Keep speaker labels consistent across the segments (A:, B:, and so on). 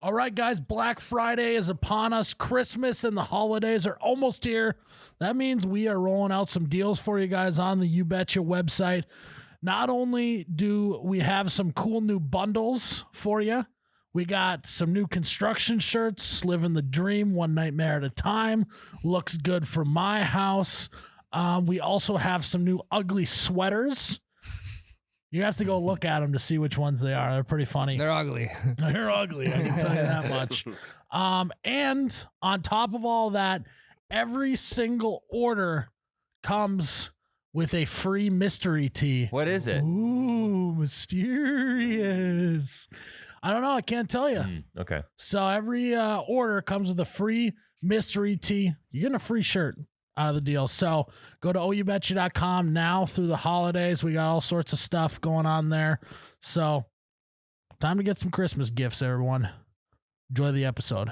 A: All right, guys, Black Friday is upon us. Christmas and the holidays are almost here. That means we are rolling out some deals for you guys on the You Betcha website. Not only do we have some cool new bundles for you, we got some new construction shirts, living the dream, one nightmare at a time. Looks good for my house. We also have some new ugly sweaters. You have to go look at them to see which ones they are. They're pretty funny.
B: They're ugly.
A: They're ugly, I can tell you that much. And on top of all that, every single order comes with a free mystery tee.
C: What is it?
A: Ooh, mysterious. I don't know. I can't tell you.
C: Okay.
A: So every order comes with a free mystery tee. You're getting a free shirt out of the deal. So go to oubetcha.com now through the holidays. We got all sorts of stuff going on there. So time to get some Christmas gifts, everyone. Enjoy the episode.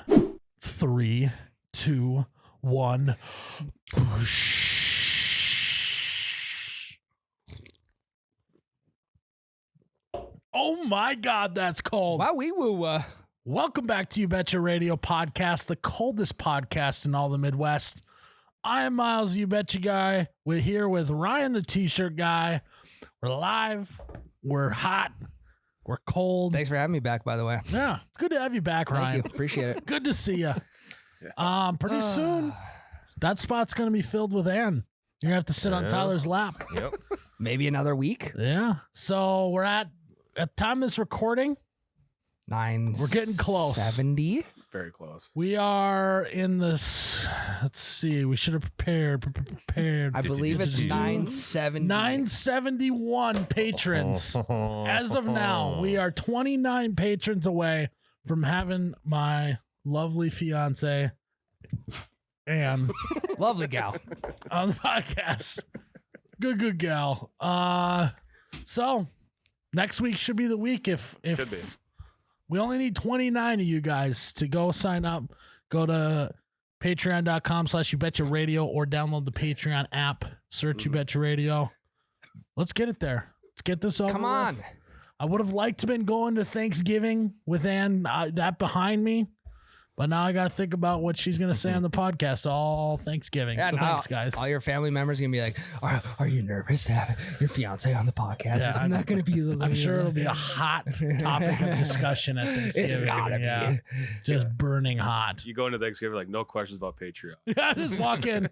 A: 3, 2, 1. Oh my God, that's cold.
B: Wow, wee woo.
A: Welcome back to You Betcha Radio Podcast, the coldest podcast in all the Midwest. I am Myles, You Betcha guy. We're here with Ryan, the T-shirt guy. We're live. We're hot. We're cold.
B: Thanks for having me back, by the way.
A: Yeah, it's good to have you back,
B: Thank
A: Ryan.
B: you. Appreciate it.
A: Good to see you. Pretty soon, that spot's going to be filled with Ann. You're going to have to sit on Tyler's lap.
C: Yep.
B: Maybe another week.
A: Yeah. So we're at the time of this recording,
B: 9.
A: We're getting close.
B: 70.
D: Very close.
A: we are in this. Let's see. We should have prepared.
B: I believe it's 970.
A: 971 patrons. As of now, we are 29 patrons away from having my lovely fiance Ann
B: Lovely gal.
A: on the podcast. Good gal. So next week should be the week if
D: Should be.
A: we only need 29 of you guys to go sign up. Go to patreon.com/YouBetchaRadio or download the Patreon app. Search You Betcha Radio. Let's get it there. Let's get this over
B: Come
A: with.
B: on.
A: I would have liked to been going to Thanksgiving with Ann, that behind me, but now I got to think about what she's going to say on the podcast all Thanksgiving.
B: Yeah,
A: so
B: now
A: thanks, guys.
B: All your family members are going to be like, are you nervous to have your fiance on the podcast?
A: Yeah,
B: Isn't that going to be a little...
A: I'm sure it'll be a hot topic of discussion at Thanksgiving.
B: It's gotta
A: yeah.
B: be.
A: Just burning hot.
D: You go into Thanksgiving like no questions about Patreon.
A: Yeah, just walk in.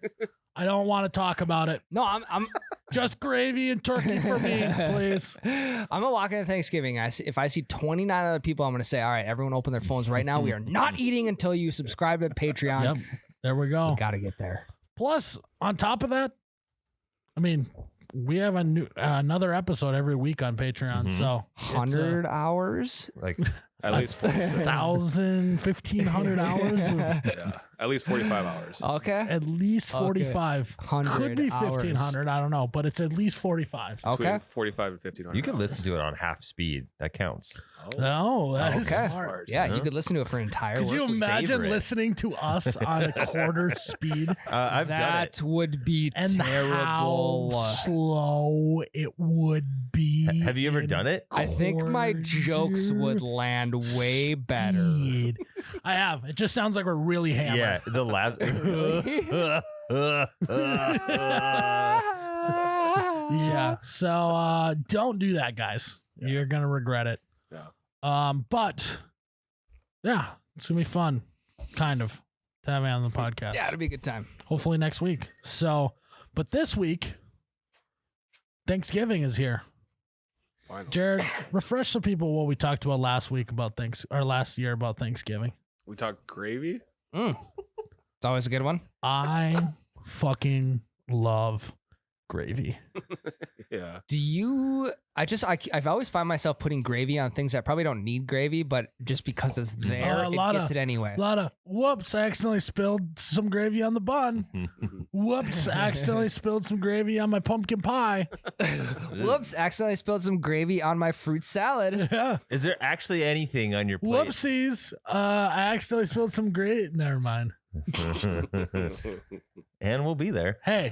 A: I don't want to talk about it.
B: No, I'm
A: Just gravy and turkey for me, please.
B: I'm gonna walk into Thanksgiving. If I see 29 other people, I'm gonna say, all right, everyone open their phones right now. We are not eating until you subscribe to Patreon.
A: Yep. There we go.
B: We gotta get there.
A: Plus, on top of that, I mean, we have a new another episode every week on Patreon. So
B: 100 hours?
C: Like
D: At least 46.
A: 1,000, 1,500 hours.
D: Yeah. At least 45 hours.
B: Okay.
A: At least 45.
B: 100
A: Could be
B: hours.
A: 1,500. I don't know, but it's at least 45.
B: Okay.
D: Between 45 and 1,500.
C: you can
D: hours.
C: listen to it on half speed. That counts.
A: Oh, that is
B: Okay.
A: smart.
B: Yeah,
C: Huh?
B: you could listen to it for an entire
A: Could you
B: week.
A: imagine
C: savor it.
A: listening to us on a quarter speed
C: I've done it.
B: That would be
A: and
B: terrible.
A: how slow it would be?
C: Have you ever done it?
B: I think my jokes would land way better.
A: Speed. I have. It just sounds like we're really hammered.
C: Yeah, the last.
A: Yeah. So don't do that, guys.
D: Yeah.
A: You're gonna regret it.
D: Yeah.
A: But yeah, it's gonna be fun, kind of, to have me on the podcast.
B: Yeah, it'll be a good time.
A: Hopefully next week. So, but this week, Thanksgiving is here.
D: Finally.
A: Jared, refresh the people what we talked about last week about last year about Thanksgiving.
D: We talked gravy.
B: It's always a good one.
A: I fucking love gravy.
D: Yeah.
B: Do you? I've always found myself putting gravy on things that probably don't need gravy, but just because it's there,
A: a
B: it
A: lot
B: gets
A: of-
B: it anyway.
A: A lot of whoops, I accidentally spilled some gravy on the bun. Whoops, I accidentally spilled some gravy on my pumpkin pie.
B: Whoops! Accidentally spilled some gravy on my fruit salad.
A: Yeah.
C: Is there actually anything on your plate?
A: Whoopsies. I accidentally spilled some gravy. Never mind.
C: And we'll be there.
A: Hey,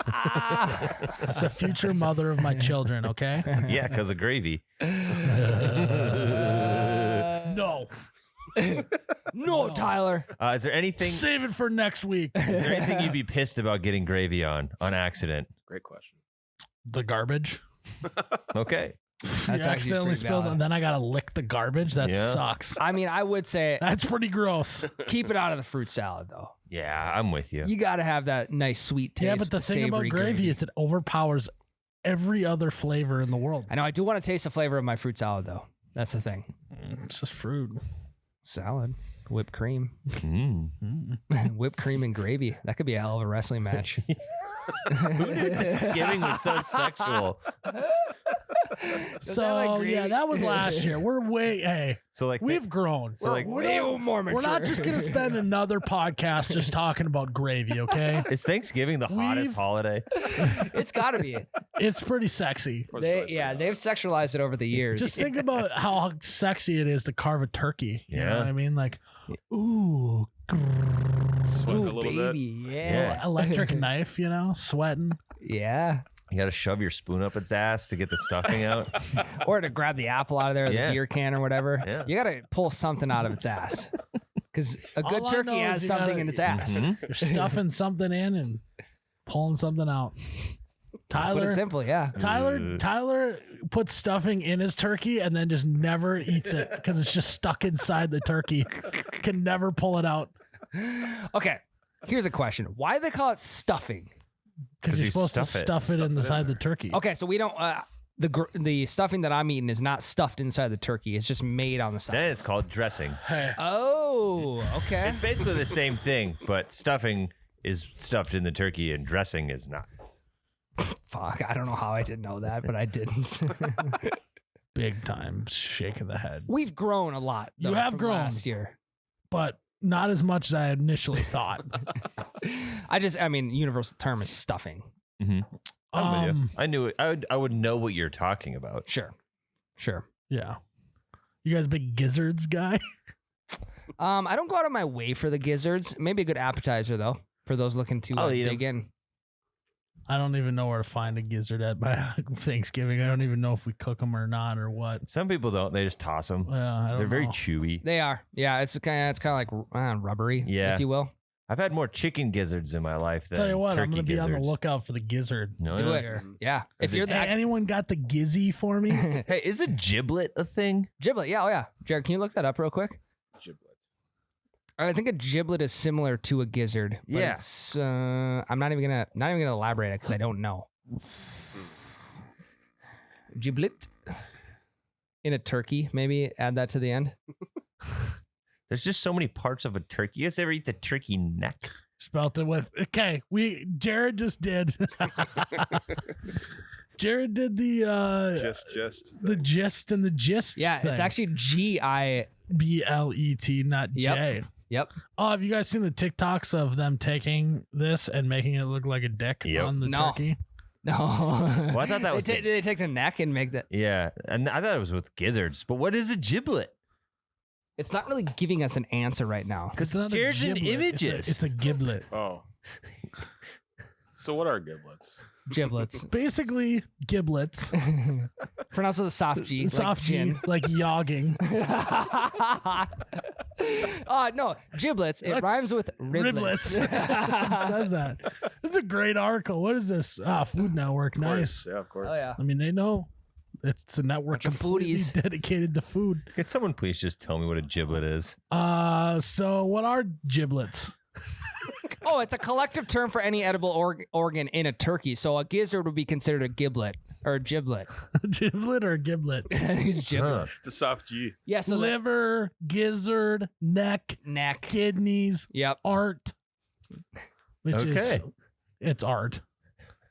A: that's a future mother of my children, okay?
C: Yeah, because of gravy.
A: No.
B: No, Tyler.
C: Is there anything?
A: Save it for next week.
C: Is there anything you'd be pissed about getting gravy on accident?
D: Great question.
A: The garbage.
C: Okay.
B: That's
A: You
B: actually
A: accidentally
B: pretty
A: spilled it,
B: valid.
A: and then I gotta lick the garbage. That
C: Yeah.
A: sucks.
B: I mean, I would say
A: That's pretty gross.
B: keep it out of the fruit salad, though.
C: Yeah, I'm with you.
B: You got to have that nice sweet taste.
A: Yeah, but the
B: with
A: thing about
B: savory
A: gravy is it overpowers every other flavor in the world.
B: I know. I do want to taste the flavor of my fruit salad, though. That's the thing.
A: It's just fruit.
B: Salad, whipped cream,
C: Mm.
B: whipped cream and gravy. That could be a hell of a wrestling match.
C: Thanksgiving was so sexual.
A: So yeah, that was last year. We're hey,
C: So like
A: we've grown.
C: So, like,
A: we're
B: way
A: not,
B: more
A: we're not
B: mature.
A: just gonna spend another podcast just talking about gravy, okay?
C: is Thanksgiving the hottest
A: We've-
C: holiday?
B: It's got to be.
A: It's pretty sexy.
B: They've sexualized it over the years.
A: Just think about how sexy it is to carve a turkey. You know
C: Yeah.
A: what I mean? Like, ooh,
D: Sweat a
B: Ooh,
D: little
B: baby,
D: bit.
B: yeah.
A: electric knife, you know, sweating.
B: Yeah.
C: You got to shove your spoon up its ass to get the stuffing out.
B: Or to grab the apple out of there, or
C: Yeah.
B: the beer can or whatever.
C: Yeah.
B: You got to pull something out of its ass. Because a good
A: All I
B: turkey
A: know
B: has
A: is you
B: something
A: gotta-
B: in its ass.
C: Mhm.
A: You're stuffing something in and pulling something out.
B: Put
A: Tyler,
B: it simply, yeah.
A: Tyler puts stuffing in his turkey and then just never eats it because it's just stuck inside the turkey. Can never pull it out
B: Okay, here's a question. Why do they call it stuffing?
A: because
C: 'Cause
A: you're
C: you
A: supposed to
C: stuff it.
A: stuff it
D: Stuff it in
A: inside the
D: there.
A: turkey.
B: Okay, so we don't. The stuffing that I'm eating is not stuffed inside the turkey. It's just made on the side.
C: Then it's called dressing.
A: Hey,
B: Oh, okay.
C: It's basically the same thing, but stuffing is stuffed in the turkey and dressing is not.
B: Fuck, I don't know how I didn't know that, but I didn't.
A: big time shake of the head.
B: We've grown a lot.
A: You
B: though,
A: have
B: from
A: grown.
B: last year.
A: But not as much as I initially thought.
B: I mean, universal term is stuffing.
C: Mm-hmm. I'm with you.
A: Um,
C: I knew it. I would know what you're talking about.
B: Sure.
A: yeah. You guys big gizzards guy?
B: I don't go out of my way for the gizzards. Maybe a good appetizer though for those looking to
C: I'll eat
B: dig in.
A: I don't even know where to find a gizzard at by Thanksgiving. I don't even know if we cook them or not or what.
C: Some people don't. They just toss them.
A: Yeah, I don't
C: They're very
A: know.
C: chewy.
B: They are. Yeah, it's kind of like rubbery,
C: Yeah.
B: if you will.
C: I've had more chicken gizzards in my life than
A: Tell you what, I'm
C: turkey
A: gonna be
C: gizzards.
A: on the lookout for the gizzard.
C: No,
B: Do
C: yeah.
B: it. Yeah. If you're
A: Hey,
B: that
A: anyone got the gizzy for me?
C: Hey, is a giblet a thing?
B: giblet, yeah, oh yeah. Jared, can you look that up real quick?
D: Giblet.
B: I think a giblet is similar to a gizzard. But
C: Yeah.
B: it's, I'm not even gonna elaborate it because I don't know. Giblet in a turkey, maybe add that to the end.
C: There's just so many parts of a turkey. You guys ever eat the turkey neck?
A: Spelt it with Jared just did. Jared did the
D: Just
A: the gist and the gist.
B: Yeah, it's
A: thing.
B: actually GI.
A: BLET, not
B: Yep.
A: J.
B: Yep.
A: Oh, have you guys seen the TikToks of them taking this and making it look like a dick
C: Yep.
A: on the
B: No.
A: turkey?
B: No.
C: Well, I thought that was
B: Did they take the neck and make that?
C: Yeah, and I thought it was with gizzards. But what is a giblet?
B: It's not really giving us an answer right now.
C: Because
A: It's not a
C: Jared's in
A: giblet,
C: images.
A: It's a giblet.
D: Oh. So what are giblets?
B: Giblets.
A: Basically, giblets.
B: Pronounce with a soft G.
A: Soft G,
B: gin.
A: like yogging.
B: No, giblets. It
A: That's
B: rhymes with
A: Riblets.
B: riblets.
A: It says that. This is a great article. What is this? Food Network.
D: Of course.
A: Nice.
D: Yeah, of course.
B: Oh yeah.
A: I mean, they know. It's a network
B: Bunch of
A: completely
B: foodies.
A: dedicated to food.
C: Could someone please just tell me what a giblet is?
A: So what are giblets?
B: Oh, it's a collective term for any edible organ in a turkey. So a gizzard would be considered a giblet or a giblet.
A: Giblet or giblet?
B: I think it's giblet.
C: Huh.
D: It's a soft G.
B: Yeah. So the
A: Liver, gizzard, neck,
B: neck.
A: kidneys,
B: Yep.
A: art. Which is
C: Okay.
A: it's art,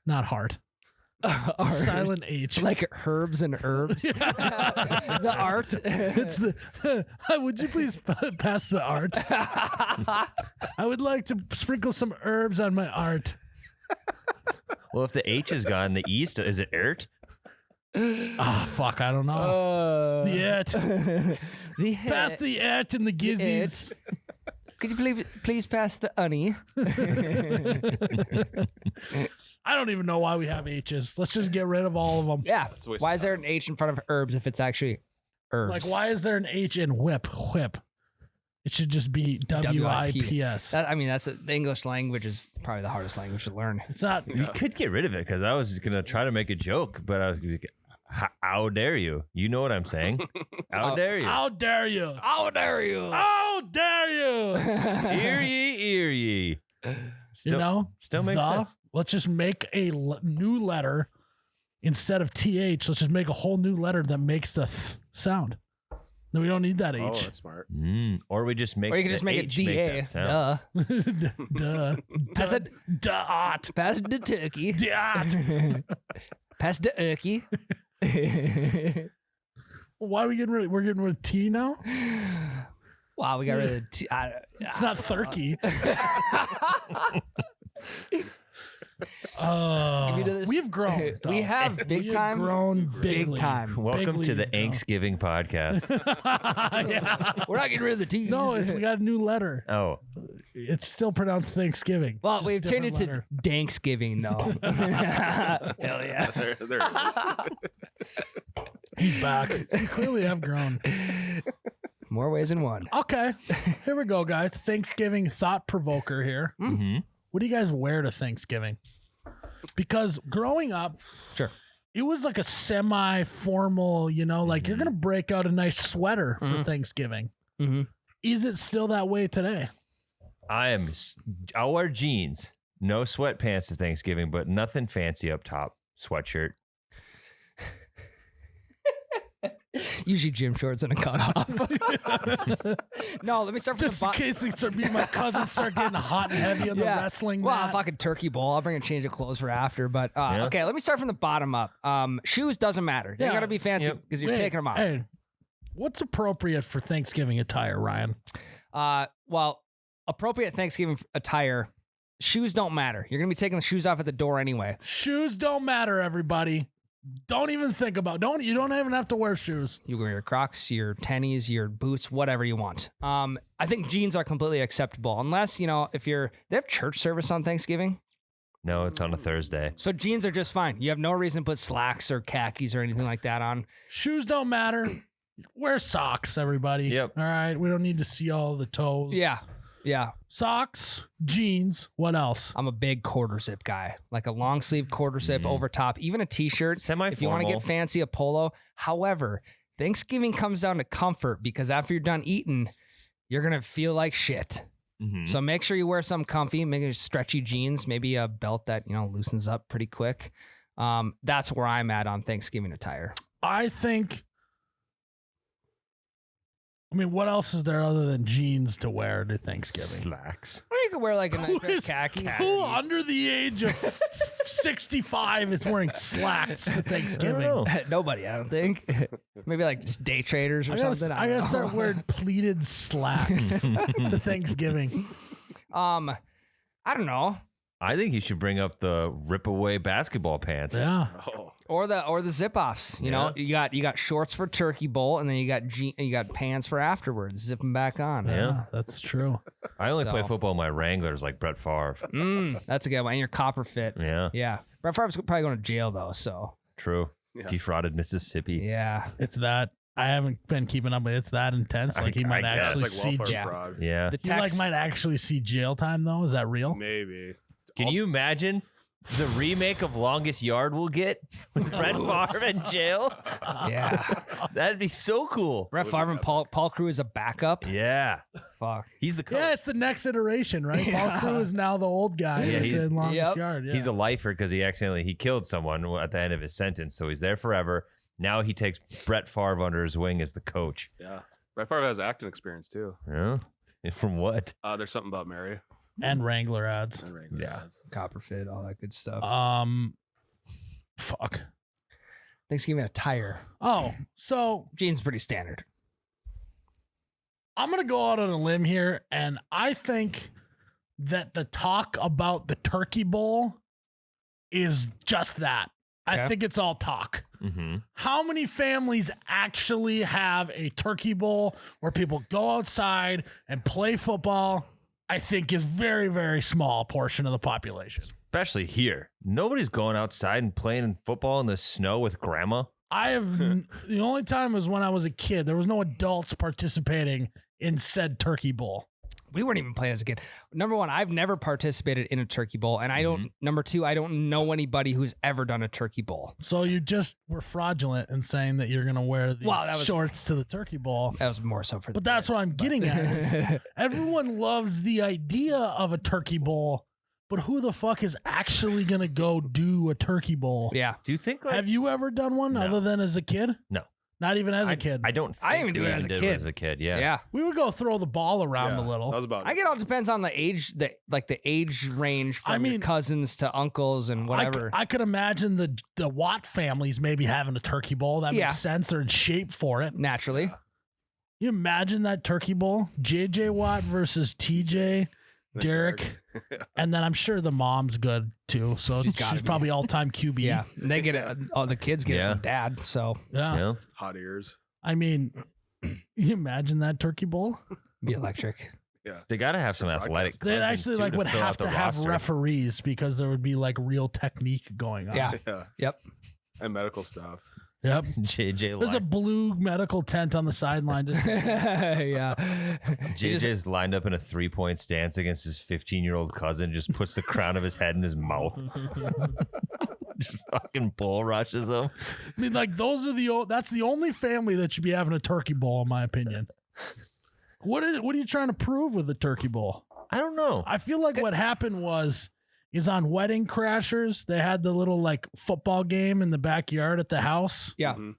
A: not heart.
B: Art.
A: Silent H.
B: Like herbs and herbs. The art.
A: It's the. Would you please pass the art? I would like to sprinkle some herbs on my art.
C: Well, if the H is gone, the E is it ert?
A: Ah, fuck, I don't know. The et.
B: The
A: Pass the et and the gizzies.
B: Could you please pass the honey?
A: I don't even know why we have H's. Let's just get rid of all of them.
B: Yeah.
D: It's a waste
B: Why
D: of
B: is there an H in front of herbs if it's actually herbs?
A: Like, why is there an H in whip? Whip. It should just be WIPS.
B: That's the English language is probably the hardest language to learn.
A: It's not.
C: You could get rid of it because I was going to try to make a joke, but I was going to how dare you? You know what I'm saying? How dare you?
A: How dare you?
B: How dare you?
A: How dare you?
C: Ear ye. Still makes sense.
A: Let's just make a new letter instead of TH. Let's just make a whole new letter that makes the th sound. No, we don't need that
D: Oh,
A: H.
D: that's smart.
C: Or we just make
B: Or you can just make it
C: H make
B: DA.
C: that sound.
B: Duh.
A: Duh.
B: Pass it.
A: Dot.
B: Pass the turkey.
A: Dot.
B: Pass the turkey.
A: Why are we getting rid? We're getting rid of T now.
B: Wow, we got rid of the T.
A: It's not turkey.
B: Give me to this.
A: We've grown. though.
B: We have big
A: We
B: time.
A: grown
B: Big
A: bigly.
B: time.
C: Welcome
A: Bigly
C: to the
A: grown.
C: Thanksgiving podcast.
A: Yeah.
B: We're not getting rid of the T's.
A: No, we got a new letter.
C: Oh,
A: It's still pronounced Thanksgiving.
B: Well,
A: It's
B: we've
A: just a
B: changed it to
A: different
B: Thanksgiving, though. Hell yeah.
D: There it is.
A: letter. He's back. We clearly have grown.
B: More ways than one.
A: Okay, here we go, guys. Thanksgiving thought provoker here.
C: mm-hmm.
A: What do you guys wear to Thanksgiving? Because growing up,
B: Sure.
A: it was like a semi-formal, like you're gonna break out a nice sweater for Thanksgiving.
B: Mm-hmm.
A: Is it still that way today?
C: I'll wear jeans, no sweatpants to Thanksgiving, but nothing fancy up top. Sweatshirt.
B: Usually gym shorts and a cutoff. No, let me start from
A: Just
B: the
A: in
B: bottom.
A: case me and my cousins start getting hot and heavy on the wrestling
B: Well,
A: mat.
B: fucking turkey bowl. I'll bring a change of clothes for after. But okay, let me start from the bottom up. Shoes doesn't matter. They
A: Yeah.
B: gotta be fancy
C: Yep.
B: because you're taking them off.
A: Hey, what's appropriate for Thanksgiving attire, Ryan?
B: Well, appropriate Thanksgiving attire. Shoes don't matter. You're gonna be taking the shoes off at the door anyway.
A: Shoes don't matter, everybody. Don't even think about. You don't even have to wear shoes.
B: You wear your Crocs, your tennies, your boots, whatever you want. I think jeans are completely acceptable unless if they have church service on Thanksgiving.
C: No, it's on a Thursday.
B: So jeans are just fine. You have no reason to put slacks or khakis or anything like that on.
A: Shoes don't matter. Wear socks, everybody.
C: Yep.
A: All right. We don't need to see all the toes.
B: Yeah.
A: Socks, jeans. What else?
B: I'm a big quarter zip guy, like a long sleeve quarter zip over top, even a t-shirt.
C: Semi-formal.
B: If you want to get fancy, a polo. However, Thanksgiving comes down to comfort because after you're done eating, you're going to feel like shit.
C: Mhm.
B: So make sure you wear something comfy, maybe stretchy jeans, maybe a belt that, loosens up pretty quick. That's where I'm at on Thanksgiving attire.
A: I think. What else is there other than jeans to wear to Thanksgiving?
C: Slacks.
B: Or you could wear like a nice pair of khakis.
A: Who under the age of 65 is wearing slacks to Thanksgiving?
C: know.
B: Nobody, I don't think. Maybe like just day traders or something.
A: I
B: don't
A: gotta start
B: know.
A: wearing pleated slacks to Thanksgiving.
B: I don't know.
C: I think you should bring up the rip away basketball pants.
A: Yeah.
D: Oh,
B: Or the zip offs. You know, you got shorts for turkey bowl, and then you got pants for afterwards. Zip them back on.
C: Yeah.
A: That's true.
C: I only play
B: So-
C: football in my Wranglers like Brett Favre.
B: That's a good one. And your copper fit.
C: Yeah,
B: Yeah. Brett Favre's probably going to jail though. So
C: true.
D: Yeah.
C: Defrauded Mississippi.
B: yeah.
A: It's that. I haven't been keeping up, but it's that intense. Like he
C: I
A: might
C: guess.
A: actually
D: it's like
A: see.
D: welfare
B: Yeah.
D: fraud.
C: Yeah.
B: The
A: He like
B: text.
A: might actually see jail time though. Is that real?
D: Maybe.
C: Can you imagine the remake of Longest Yard we'll get with Brett Favre in jail?
B: Yeah.
C: That'd be so cool.
B: Brett Favre and Paul Crew is a backup.
C: Yeah.
B: Fuck.
C: He's the coach.
A: Yeah, it's the next iteration, right?
B: Yeah.
A: Paul Crew is now the old guy.
C: Yeah,
A: that's
C: he's-
A: in Longest
B: Yep.
A: Yard. Yeah.
C: He's a lifer because he killed someone at the end of his sentence. So he's there forever. Now he takes Brett Favre under his wing as the coach.
D: Yeah. Brett Favre has acting experience too.
C: Yeah. From what?
D: There's something about Mary
A: and Wrangler ads.
D: and Wrangler
B: Yeah.
D: ads.
B: Copper fit, all that good stuff.
A: Fuck.
B: Thanksgiving attire.
A: Oh, so
B: Jeans pretty standard.
A: I'm gonna go out on a limb here, and I think that the talk about the turkey bowl is just that. I
B: Okay.
A: think it's all talk.
C: Mm-hmm.
A: How many families actually have a turkey bowl where people go outside and play football? I think is very, very small portion of the population.
C: Especially here. Nobody's going outside and playing football in the snow with grandma.
A: I have the only time was when I was a kid. There was no adults participating in said turkey bowl?
B: We weren't even playing as a kid. Number one, I've never participated in a turkey bowl. And I don't, number two, I don't know anybody who's ever done a turkey bowl.
A: So you just were fraudulent in saying that you're going to wear these shorts to the turkey bowl.
B: That was more so for
A: But that's what I'm getting at. Is everyone loves the idea of a turkey bowl, but who the fuck is actually going to go do a turkey bowl?
B: Yeah.
C: Do you think like
A: Have you ever done one other than as a kid?
C: No.
A: Not even as a kid.
C: I don't think
B: I didn't even do
C: we
B: it as a
C: did
B: kid.
C: As a kid, yeah.
B: Yeah.
A: We would go throw the ball around a little.
D: That was about
B: I
D: it.
B: get all depends on the age, the age range from your cousins to uncles and whatever.
A: I could imagine the Watt families maybe having a turkey bowl. That makes sense. They're in shape for it.
B: Naturally.
A: You imagine that turkey bowl? JJ Watt versus TJ, Derek. And then I'm sure the mom's good too. So she's probably all-time QB.
B: Yeah. And they get it. All the kids get it from dad. So
A: Yeah.
D: Hot ears.
A: I mean, you imagine that turkey bowl?
B: be electric.
D: Yeah.
C: They got to have some athletic.
A: They
C: cousins,
A: actually
C: too,
A: like would
C: fill
A: have
C: out the
A: to have
C: roster.
A: referees because there would be like real technique going on.
B: Yeah.
D: Yeah.
B: Yep.
D: And medical stuff.
A: Yep.
C: JJ
A: There's a blue medical tent on the sideline. Just
B: Yeah.
C: JJ's lined up in a 3-point stance against his 15-year-old cousin, just puts the crown of his head in his mouth. Just fucking bull rushes him.
A: I mean, like those are that's the only family that should be having a turkey bowl, in my opinion. What are you trying to prove with the turkey bowl?
C: I don't know.
A: I feel like what happened is on Wedding Crashers, they had the little like football game in the backyard at the house.
B: Yeah.
D: Mhm.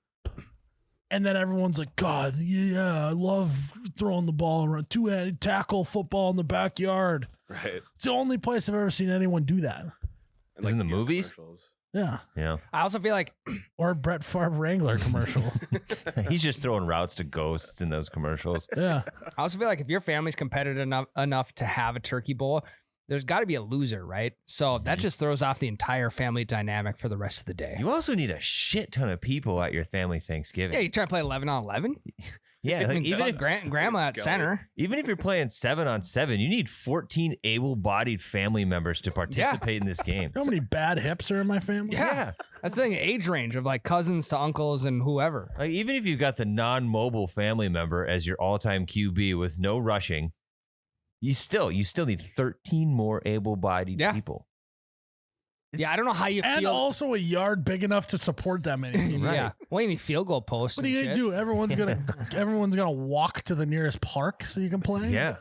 A: And then everyone's like, God, yeah, I love throwing the ball around. Two-handed tackle football in the backyard.
D: Right.
A: It's the only place I've ever seen anyone do that.
D: And
C: In the
D: beer
C: movies?
D: commercials.
A: Yeah.
C: Yeah.
B: I also feel like
A: Or Brett Favre Wrangler commercial.
C: He's just throwing routes to ghosts in those commercials.
A: Yeah.
B: if your family's competitive enough to have a turkey bowl, there's got to be a loser, right? So that just throws off the entire family dynamic for the rest of the day.
C: You also need a shit ton of people at your family Thanksgiving.
B: Yeah, you try to play 11 on 11.
C: Yeah, like, even if
B: grandma at
D: Skelly.
B: center.
C: even if you're playing 7-on-7, you need 14 able-bodied family members to participate in this game.
A: You know how many bad hips are in my family?
B: Yeah. That's the thing, age range of like cousins to uncles and whoever.
C: Like, even if you've got the non-mobile family member as your all-time QB with no rushing, you still need 13 more able-bodied people.
B: Yeah, I don't know how you
A: And
B: feel.
A: also a yard big enough to support that many people.
B: Yeah. Well, you need field goal posts.
A: What are you gonna do? Everyone's gonna walk to the nearest park so you can play.
C: Yeah.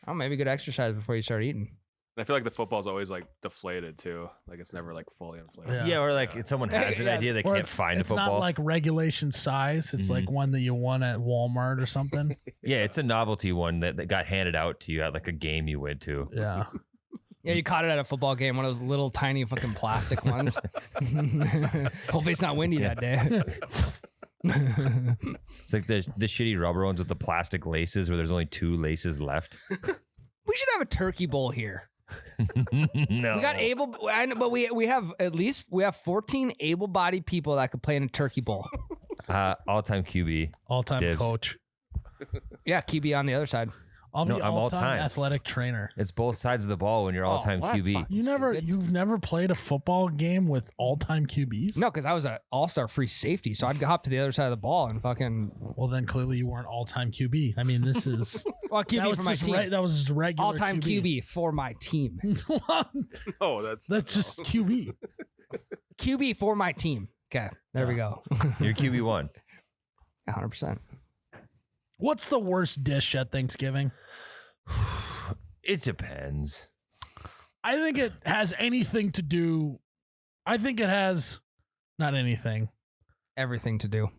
B: Oh, maybe good exercise before you start eating.
D: And I feel like the football's always like deflated too. Like it's never like fully inflated.
A: Yeah.
C: Yeah, or like if someone has an
B: Yeah.
C: idea they
A: Or
C: can't find a
A: it's
C: football.
A: not like regulation size. It's like one that you won at Walmart or something.
C: Yeah, it's a novelty one that got handed out to you at like a game you went to.
A: Yeah.
B: Yeah, you caught it at a football game, one of those little tiny fucking plastic ones. Hopefully it's not windy that day.
C: It's like the shitty rubber ones with the plastic laces where there's only 2 laces left.
B: We should have a turkey bowl here.
C: No.
B: We got but we have 14 able-bodied people that could play in a turkey bowl.
C: All-time QB.
A: All-time
C: Dibs.
A: coach.
B: Yeah, QB on the other side.
A: I'll be
C: No, I'm
A: all-time
C: all-time.
A: athletic trainer.
C: It's both sides of the ball when you're all-time
B: what?
C: QB.
B: Fuck.
A: You've never played a football game with all-time QBs?
B: No, because I was an all-star free safety, so I'd hop to the other side of the ball and fucking.
A: Well, then clearly you weren't all-time QB. I mean, this is
B: Well,
A: that
B: QB
A: was
B: for my
A: just
B: team.
A: that was just regular
B: All-time QB for my team.
D: Oh, that's
A: That's just QB.
B: QB for my team. Okay, there we go.
C: You're QB1.
B: 100%.
A: What's the worst dish at Thanksgiving?
C: It depends.
A: I think it has anything to do. I think it has not anything.
B: Everything to do.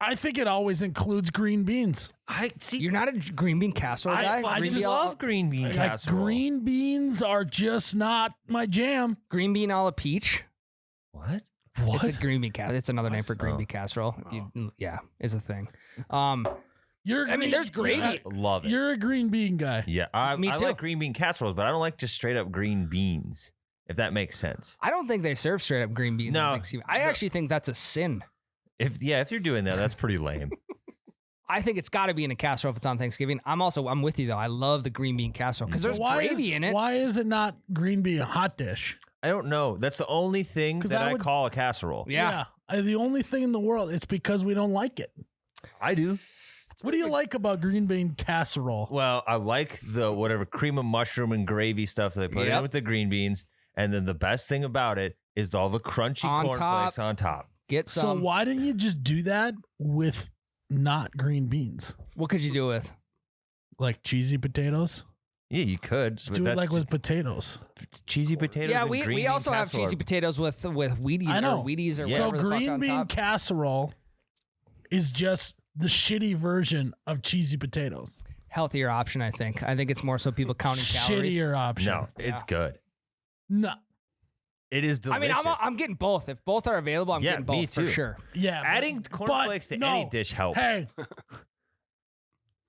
A: I think it always includes green beans.
C: I see.
B: You're not a green bean casserole guy?
A: I
B: green,
A: just
B: bean,
C: love green bean
A: Like,
C: casserole.
A: green beans are just not my jam.
B: green bean a la peach.
C: What?
A: What?
B: It's a green bean casserole. It's another name for green
C: Oh.
B: bean casserole. Yeah, it's a thing. There's gravy.
C: Love it.
A: You're a green bean guy.
C: Yeah, I
B: Me too.
C: like green bean casseroles, but I don't like just straight up green beans, if that makes sense.
B: I don't think they serve straight up green beans
C: No.
B: on Thanksgiving. I actually think that's a sin.
C: If you're doing that, that's pretty lame.
B: I think it's got to be in a casserole if it's on Thanksgiving. I'm with you though. I love the green bean casserole because there's gravy in it.
A: Why is it not green bean hot dish?
C: I don't know. That's the only thing
A: 'Cause
C: that
A: I
C: I
A: would-
C: call a casserole.
B: Yeah.
A: The only thing in the world, it's because we don't like it.
C: I do.
A: What do you like about green bean casserole?
C: Well, I like the whatever cream of mushroom and gravy stuff that they put in with the green beans. And then the best thing about it is all the crunchy cornflakes on top.
B: Get some.
A: So why didn't you just do that with not green beans?
B: What could you do with?
A: Like cheesy potatoes?
C: Yeah, you could.
A: Just do it like with potatoes.
C: Cheesy potatoes.
B: Yeah,
C: and
B: we
C: green bean
B: also have
C: casserole.
B: cheesy potatoes with Wheaties
A: I know.
B: or Wheaties or
A: So
B: whatever the fuck
A: green
B: on
A: bean
B: top.
A: casserole is just the shitty version of cheesy potatoes.
B: Healthier option, I think. I think it's more so people counting calories.
A: Shittier option.
C: No, it's good.
A: No.
C: It is
B: I
C: delicious.
B: mean, I'm getting both. If both are available, I'm
C: Yeah,
B: getting both
C: me
B: for
C: too.
B: sure.
A: Yeah.
C: Adding cornflakes to any dish helps.
A: Hey.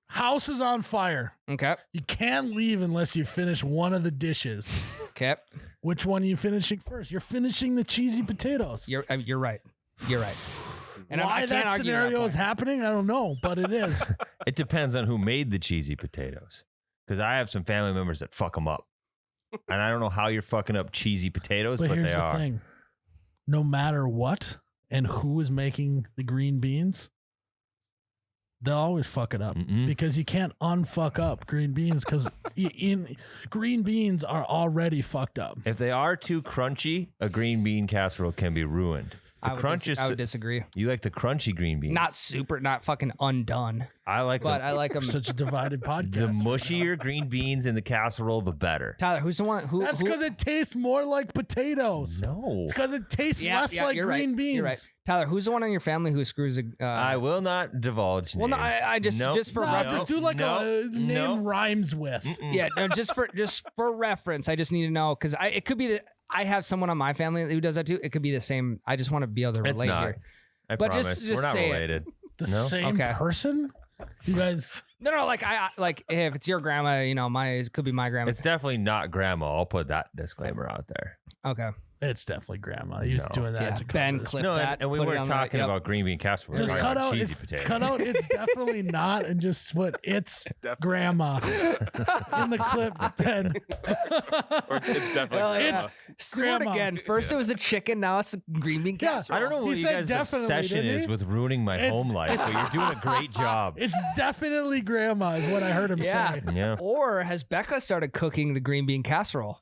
A: House is on fire.
B: Okay.
A: You can't leave unless you finish one of the dishes.
B: Okay.
A: Which one are you finishing first? You're finishing the cheesy potatoes.
B: You're right. You're right. And I
A: Why
B: can't
A: that
B: argue
A: scenario
B: that
A: is
B: point.
A: happening, I don't know, but it is.
C: It depends on who made the cheesy potatoes. Because I have some family members that fuck them up. And I don't know how you're fucking up cheesy potatoes,
A: But
C: but
A: here's
C: they
A: the
C: are.
A: thing. No matter what and who is making the green beans, they'll always fuck it up.
C: Mm-mm.
A: Because you can't unfuck up green beans because green beans are already fucked up.
C: If they are too crunchy, a green bean casserole can be ruined. The
B: I
C: crunch is.
B: would disagree.
C: You like the crunchy green beans?
B: Not fucking undone.
C: I like
B: But
C: the,
B: I like them.
A: Such a divided podcast.
C: the mushier green beans in the casserole, the better.
B: Tyler, who's the one who?
A: That's
B: who-
A: because it tastes more like potatoes.
C: No,
A: It's because it tastes less like
B: you're
A: green
B: right.
A: beans.
B: You're right. Tyler, who's the one in your family who screws a?
C: I will not divulge.
B: Well, no,
C: names.
B: I just-
C: Nope.
B: just for
A: No,
B: reference.
A: just do like a name
C: no.
A: rhymes with.
B: Yeah, no, just for reference, I just need to know because it could be that I have someone on my family who does that too. It could be the same. I just want to be able to relate
C: It's not.
B: here.
C: I
B: But
C: promise.
B: just
C: We're not
B: say it.
C: related.
A: The
C: No?
A: same
B: Okay.
A: person? You guys.
B: No, like I like if it's your grandma, it could be my grandma.
C: It's definitely not grandma. I'll put that disclaimer out there.
B: Okay,
A: It's definitely grandma. He was
C: No.
A: doing that
B: yeah.
A: to
B: Ben,
A: cover this.
B: clip
C: No,
B: that.
C: and we
B: put it
C: weren't
B: on
C: talking
B: yep.
C: about green bean casserole. We're
A: Just
C: talking
A: cut
C: about
A: out.
C: cheesy
A: It's
C: potatoes.
A: cut out. It's definitely not, and just put it's grandma in the clip. Ben.
D: Or it's definitely
B: Hell yeah.
A: It's
B: Screw it
A: grandma.
B: again. First it was a chicken, now it's a green bean
A: Yeah.
B: casserole.
C: I don't know
A: He
C: what you
A: said
C: guys'
A: definitely,
C: obsession
A: didn't
C: is
A: he?
C: with ruining my
A: It's-
C: home life, but you're doing a great job.
A: It's definitely grandma, is what I heard him
B: Yeah.
A: say.
C: Yeah.
B: Or has Becca started cooking the green bean casserole?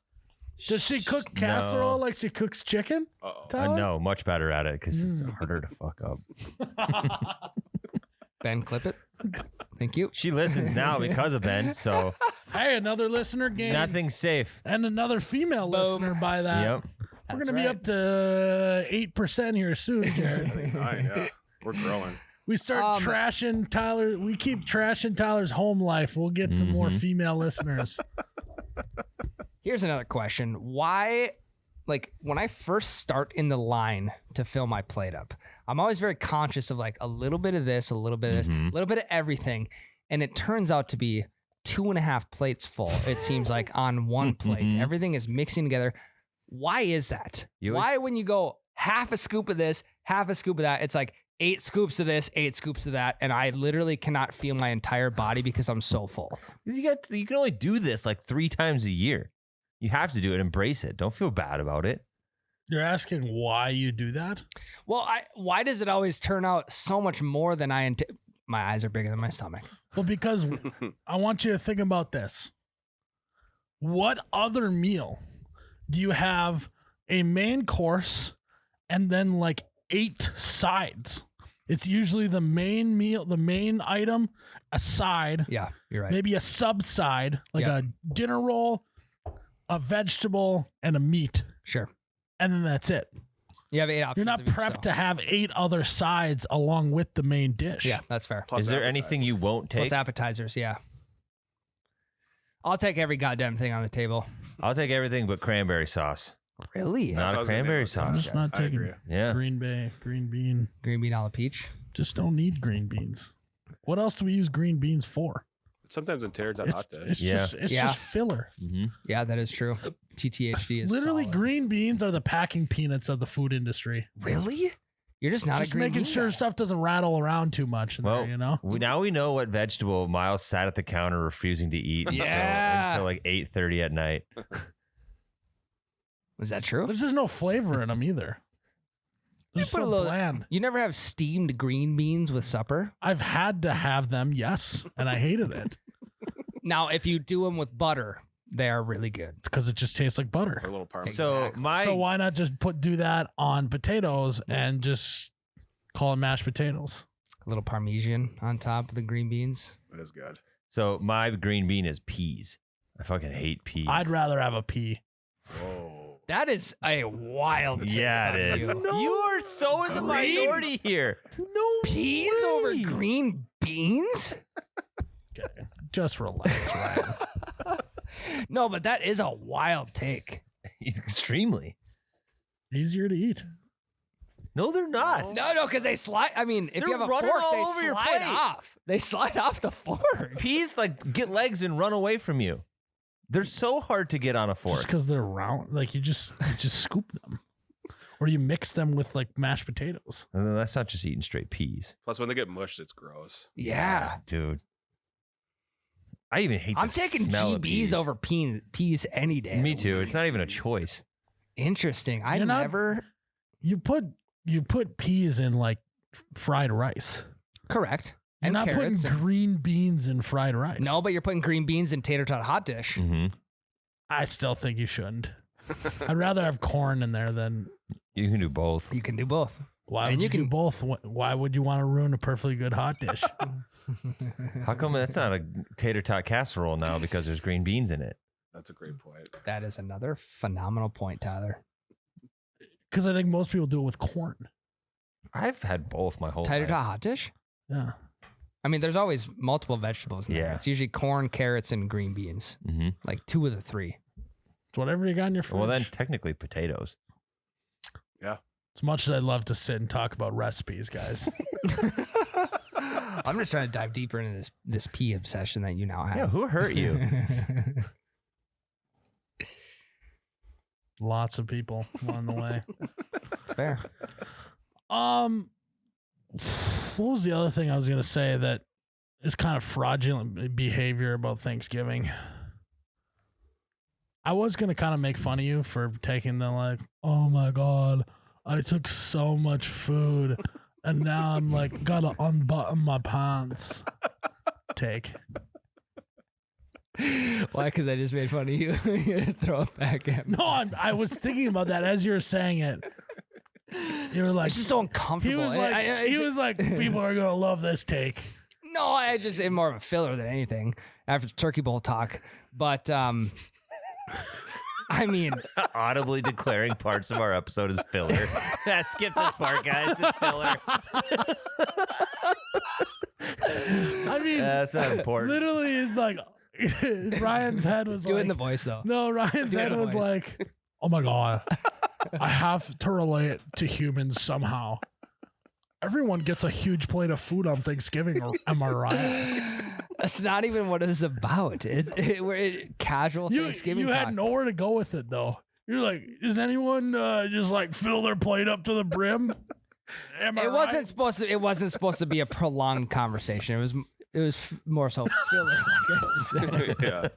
A: Does she cook casserole like she cooks chicken?
D: Uh-oh.
A: Tyler?
C: No, much better at it because it's harder to fuck up.
B: Ben, clip it. Thank you.
C: She listens now because of Ben, so
A: Hey, another listener gained.
C: nothing's safe.
A: And another female listener by that.
C: Yep.
A: We're
B: That's
A: going to be
B: right.
A: up to 8% here soon, Jared.
D: Yeah. We're growing.
A: We start trashing Tyler. We keep trashing Tyler's home life. We'll get some more female listeners.
B: Here's another question. Why, like, when I first start in the line to fill my plate up, I'm always very conscious of like a little bit of this, a little bit of this, a little bit of everything. And it turns out to be 2.5 plates full, it seems like, on one plate. Everything is mixing together. Why is that?
C: You
B: Why, when you go half a scoop of this, half a scoop of that, it's like 8 scoops of this, 8 scoops of that, and I literally cannot feel my entire body because I'm so full.
C: You can only do this like 3 times a year. You have to do it. Embrace it. Don't feel bad about it.
A: You're asking why you do that?
B: Well, why does it always turn out so much more than I my eyes are bigger than my stomach.
A: Well, because I want you to think about this. What other meal do you have a main course and then like 8 sides? It's usually the main meal, the main item, a side,
B: Yeah, you're right.
A: maybe a sub side, like
B: Yeah.
A: a dinner roll, a vegetable, and a meat.
B: Sure.
A: And then that's it.
B: You have 8 options.
A: You're not
B: of each,
A: prepped
B: so.
A: to have 8 other sides along with the main dish.
B: Yeah, that's fair.
D: Plus
C: Is there
D: appetizer.
C: anything you won't take?
B: Plus appetizers, yeah. I'll take every goddamn thing on the table.
C: I'll take everything but cranberry sauce.
B: Really?
C: Not
D: I
C: a
D: was gonna
C: cranberry
D: name it.
A: I'm
C: sauce.
A: just not
D: I
A: taking
D: agree.
C: Yeah.
A: green bay, green bean.
B: Green bean a la peach.
A: Just don't need green beans. What else do we use green beans for?
D: Sometimes it tears on
A: It's,
D: hot dish.
A: it's
C: Yeah.
A: just it's
B: Yeah.
A: just filler.
C: Mm-hmm.
B: Yeah, that is true. TTHD is
A: Literally,
B: solid.
A: green beans are the packing peanuts of the food industry.
B: Really? You're just not
A: Just
B: a green
A: making
B: bean
A: sure
B: guy.
A: stuff doesn't rattle around too much in
C: Well,
A: there, you know?
C: Now we know what vegetable Myles sat at the counter refusing to eat
B: Yeah.
C: until like 8:30 at night.
B: Is that true?
A: There's just no flavor in them either. They're so bland.
B: You never have steamed green beans with supper?
A: I've had to have them, yes, and I hated it.
B: Now, if you do them with butter, they are really good.
A: It's because it just tastes like butter.
D: Or a little parmesan.
C: So
A: So why not just do that on potatoes and just call it mashed potatoes?
B: A little Parmesan on top of the green beans.
D: It is good.
C: So my green bean is peas. I fucking hate peas.
A: I'd rather have a pea.
D: Whoa.
B: That is a wild take
C: Yeah,
B: on
C: it is.
B: you.
C: You are so in the
B: Green-
C: minority here.
A: No
B: Peas over green beans?
A: Okay, just relax, Ryan.
B: No, but that is a wild take.
C: Extremely.
A: Easier to eat.
C: No, they're not.
B: No, because they slide. I mean, if
C: They're
B: you have a
C: running
B: fork,
C: all
B: they
C: over your
B: slide
C: plate.
B: off. They slide off the fork.
C: Peas like get legs and run away from you. They're so hard to get on a
A: Just
C: fork.
A: because they're round, like you just scoop them, or you mix them with like mashed potatoes.
C: And then that's not just eating straight peas,
D: Plus, when they get mushed, it's gross.
B: Yeah.
C: dude. I even hate.
B: I'm
C: the
B: taking
C: smell of
B: GBs
C: peas.
B: over peas any day.
C: Me too. It's not even a choice.
B: Interesting. I
A: You're not-
B: never.
A: You put peas in like fried rice.
B: Correct.
A: You're
B: And
A: not
B: carrots.
A: putting green beans in fried rice.
B: No, but you're putting green beans in tater tot hot dish.
C: Mm-hmm.
A: I still think you shouldn't. I'd rather have corn in there than.
C: You can do both.
B: You can do both.
A: Why
B: And
A: would
B: you
A: you do
B: can-
A: both? Why would you want to ruin a perfectly good hot dish?
C: How come that's not a tater tot casserole now because there's green beans in it?
D: That's a great point.
B: That is another phenomenal point, Tyler.
A: Because I think most people do it with corn.
C: I've had both my whole
B: Tater
C: life.
B: tot hot dish?
A: Yeah.
B: I mean, there's always multiple vegetables in there.
C: Yeah.
B: It's usually corn, carrots, and green beans.
C: Mm-hmm.
B: Like 2 of the 3.
A: It's whatever you got in your fridge.
C: Well, then technically potatoes.
A: As much as I'd love to sit and talk about recipes, guys.
B: I'm just trying to dive deeper into this pea obsession that you now have.
C: Yeah, who hurt you?
A: Lots of people along the way.
B: It's fair.
A: What was the other thing I was gonna say that is kind of fraudulent behavior about Thanksgiving? I was gonna kind of make fun of you for taking the like, oh my god, I took so much food and now I'm like gotta unbutton my pants. Take.
B: Why? Because I just made fun of you. You had to throw it back at me.
A: No, I was thinking about that as you were saying it. You were like,
B: It's just so uncomfortable.
A: he was like,
B: It's-
A: he was like, people are gonna love this take.
B: No, I just am more of a filler than anything after Turkey Bowl talk. But I mean,
C: Audibly declaring parts of our episode as filler. Skip this part, guys. It's filler.
A: I mean,
C: That's not important.
A: literally, it's like Ryan's head was
B: do it
A: like,
B: in the voice though.
A: no, Ryan's
B: Do it
A: head
B: in a
A: was
B: voice.
A: like, oh my god, I have to relate to humans somehow. Everyone gets a huge plate of food on Thanksgiving, or am I right?
B: That's not even what it's about. We're casual Thanksgiving
A: You
B: talk.
A: had nowhere to go with it though. You're like, does anyone just like fill their plate up to the brim? Am I
B: It
A: right?
B: wasn't supposed to be a prolonged conversation. It was more so filler. Like I said.
D: Yeah.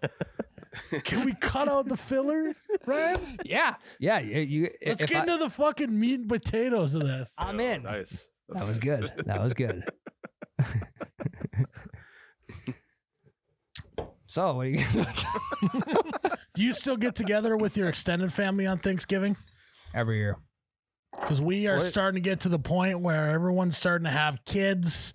A: Can we cut out the filler, Ryan?
B: Yeah. You.
A: Let's
B: if
A: get
B: I-
A: into the fucking meat and potatoes of this.
B: I'm in.
D: Nice.
B: That was good. That was good. So, what do you guys
A: Do you still get together with your extended family on Thanksgiving?
B: every year?
A: Because we are
B: What?
A: starting to get to the point where everyone's starting to have kids,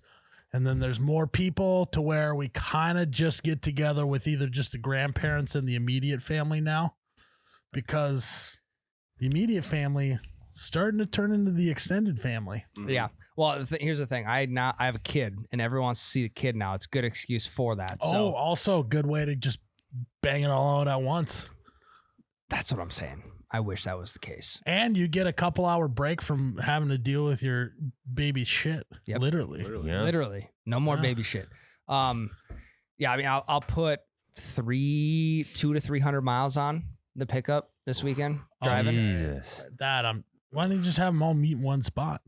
A: and then there's more people to where we kind of just get together with either just the grandparents and the immediate family now, because the immediate family starting to turn into the extended family.
B: Yeah. Well, here's the thing. I have a kid, and everyone wants to see the kid now. It's a good excuse for that.
A: Oh,
B: So
A: also a good way to just bang it all out at once.
B: that's what I'm saying. I wish that was the case.
A: And you get a couple hour break from having to deal with your baby shit.
B: Yep.
A: Literally.
C: Yeah.
B: Literally, no more
A: Yeah.
B: baby shit. Yeah. I mean, I'll put 200 to 300 miles on the pickup this weekend driving.
C: Jesus.
A: Why don't you just have them all meet in one spot?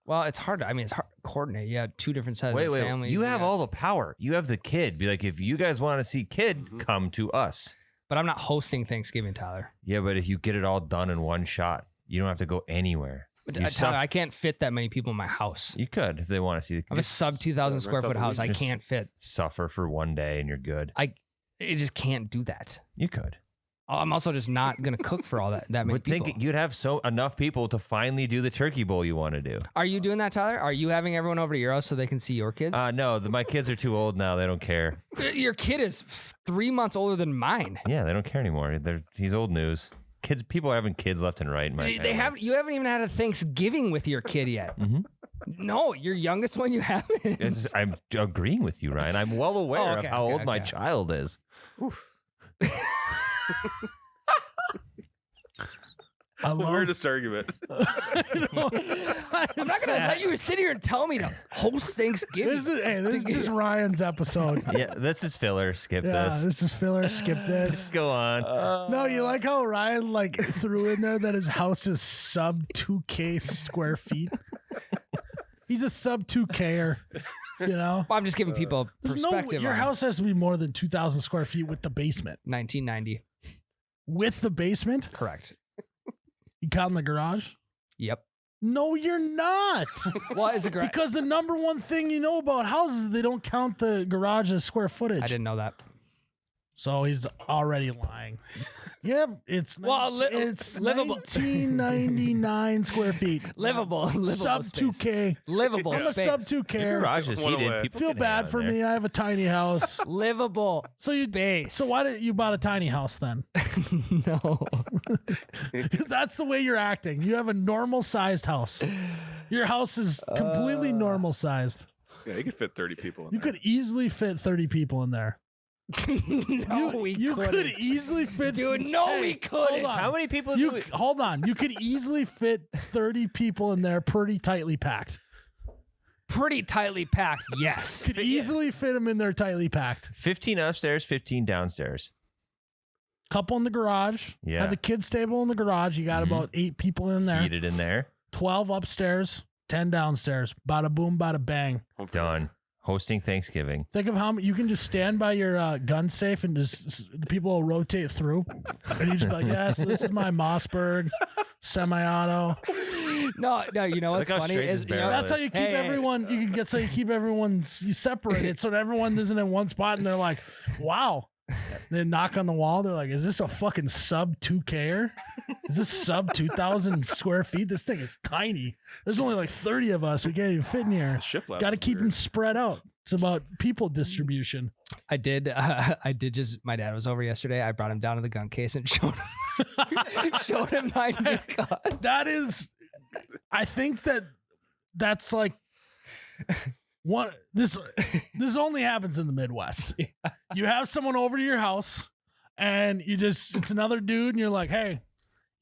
B: Well, it's hard. It's hard to coordinate. You have 2 different sets
C: Wait.
B: of families.
C: You have
B: got-
C: all the power. You have the kid. Be like, if you guys want to see kid, come to us.
B: But I'm not hosting Thanksgiving, Tyler.
C: Yeah, but if you get it all done in one shot, you don't have to go anywhere.
B: Tyler, I can't fit that many people in my house.
C: You could if they want to see.
B: I'm a sub 2,000 square foot house. I can't fit.
C: Suffer for one day and you're good.
B: I just can't do that.
C: You could.
B: I'm also just not gonna cook for all that many
C: But
B: people.
C: think you'd have enough people to finally do the turkey bowl you want to do.
B: Are you doing that, Tyler? Are you having everyone over to your house so they can see your kids?
C: No, my kids are too old now. They don't care.
B: Your kid is 3 months older than mine.
C: Yeah, they don't care anymore. He's old news. People are having kids left and right. In my
B: They
C: family.
B: haven't. You haven't even had a Thanksgiving with your kid yet.
C: Mm-hmm.
B: No, your youngest one you haven't.
C: I'm agreeing with you, Ryan. I'm well aware of how old my child is.
A: I love
D: Weirdest argument.
B: I'm not gonna let you sit here and tell me to host Thanksgiving.
A: This is just Ryan's episode.
C: Yeah, this is filler. Skip this.
A: This is filler. Skip this.
C: Go on.
A: No, you like how Ryan threw in there that his house is sub 2K square feet. He's a sub 2K'er, you know.
B: Well, I'm just giving people a perspective.
A: Your
B: on
A: house has to be more than 2,000 square feet with the basement.
B: 1990.
A: With the basement?
B: Correct.
A: You count the garage?
B: Yep.
A: No, you're not.
B: What is a garage?
A: Because the number one thing you know about houses is they don't count the garage as square footage.
B: I didn't know that.
A: So he's already lying. Yep, it's
B: livable.
A: 1999 square feet.
B: Livable
A: Sub
B: space.
A: 2K.
B: Livable
A: I'm a
B: space.
A: sub
C: Your
A: 2K.
C: garage is
D: One
C: heated.
D: away.
C: People
A: Feel
C: can hang out
A: bad
C: in
A: for
C: there.
A: me. I have a tiny house.
B: Livable space.
A: So why did you bought a tiny house then?
B: No.
A: Because that's the way you're acting. You have a normal sized house. Your house is completely normal sized.
D: Yeah, you could fit 30 people in
A: You
D: there.
A: could easily fit 30 people in there.
B: No, we
A: you
B: couldn't.
A: could easily fit.
B: Dude, no, we couldn't.
A: Hold on.
C: How many people do we...
A: Hold on. You could easily fit 30 people in there, pretty tightly packed.
B: Pretty tightly packed, yes.
A: Could easily fit them in there, tightly packed.
C: 15 upstairs, 15 downstairs.
A: Couple in the garage.
C: Yeah.
A: Have the kids table in the garage. You got about 8 people in there.
C: Heated in there.
A: 12 upstairs, 10 downstairs. Bada boom, bada bang.
C: Done. Hosting Thanksgiving.
A: Think of how you can just stand by your gun safe and just the people will rotate through, and you just be like, "Yes, this is my Mossberg semi-auto."
B: No, you know what's
C: Look how
B: funny
C: straight
B: is
C: this
B: you know,
C: barrel
A: That's how you keep everyone. You can get so you keep everyone separated, so that everyone isn't in one spot, and they're like, "Wow." They knock on the wall. They're like, "Is this a fucking sub 2K? Is this sub 2,000 square feet? This thing is tiny. There's only like 30 of us. We can't even fit in here.
D: Shiplap
A: Got to
D: is
A: keep
D: weird.
A: them spread out. It's about people distribution."
B: I did just my dad was over yesterday. I brought him down to the gun case and showed him my new gun.
A: That is, I think that's like one. This only happens in the Midwest. You have someone over to your house, and it's another dude, and you're like, "Hey,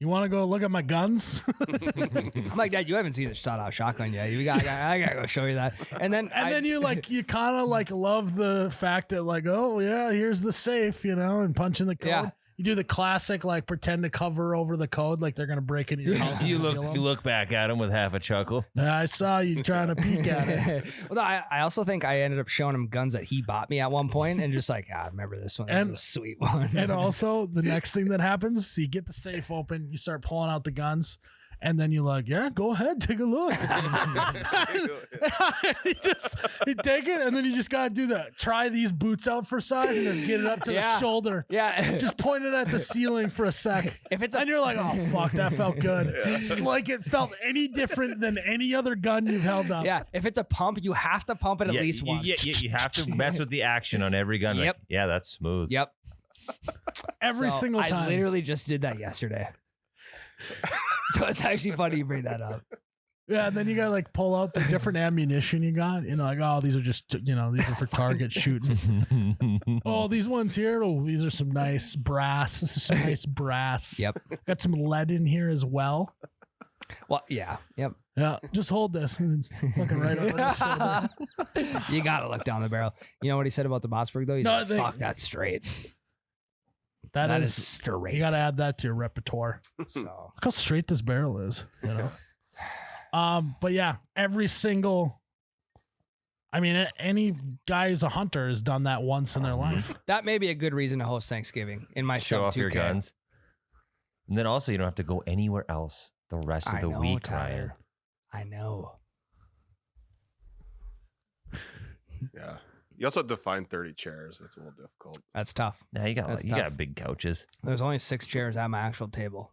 A: you want to go look at my guns?"
B: I'm like, Dad, you haven't seen the shot-out shotgun yet. I gotta go show you that. And then
A: you kind of like love the fact that like, oh yeah, here's the safe, and punch in the code.
B: Yeah.
A: You do the classic like pretend to cover over the code like they're gonna break into your house.
C: You
A: and steal 'em.
C: look back at him with half a chuckle.
A: I saw you trying to peek at it.
B: well, no, I also think I ended up showing him guns that he bought me at one point and just like, remember this one. This is a sweet one.
A: And also, the next thing that happens, so you get the safe open, you start pulling out the guns, and then you're like, "Yeah, go ahead, take a look." you take it, and then you just gotta do that. Try these boots out for size, and just get it up to the shoulder.
B: Yeah.
A: Just point it at the ceiling for a sec. And you're like, "Oh fuck, that felt good." It's like it felt any different than any other gun you've held up.
B: Yeah, if it's a pump, you have to pump it at least once.
C: You have to mess with the action on every gun.
B: Yep.
C: Like, yeah, that's smooth.
B: Yep.
A: Every single time.
B: I literally just did that yesterday. So it's actually funny you bring that up.
A: Yeah, and then you gotta like pull out the different ammunition you got. Like, oh, these are just these are for target shooting. Oh, these ones here. Oh, these are some nice brass. This is some nice brass.
B: Yep.
A: Got some lead in here as well.
B: Well, yeah. Yep.
A: Yeah, just hold this. Looking right over the shoulder.
B: You gotta look down the barrel. You know what he said about the Mossberg though? He's like, fuck, that's straight. That is straight.
A: You gotta add that to your repertoire.
B: So
A: look how straight this barrel is. But yeah, every single. I mean, any guy who's a hunter has done that once in their life.
B: that may be a good reason to host Thanksgiving in my
C: Show off your
B: 2K.
C: guns. And then also you don't have to go anywhere else the rest of the week,
B: Tyler.
C: Ryan.
B: I know.
D: Yeah. You also have to find 30 chairs. That's a little difficult.
B: That's tough.
C: Now you got
B: That's
C: you
B: tough.
C: got big couches.
B: There's only 6 chairs at my actual table.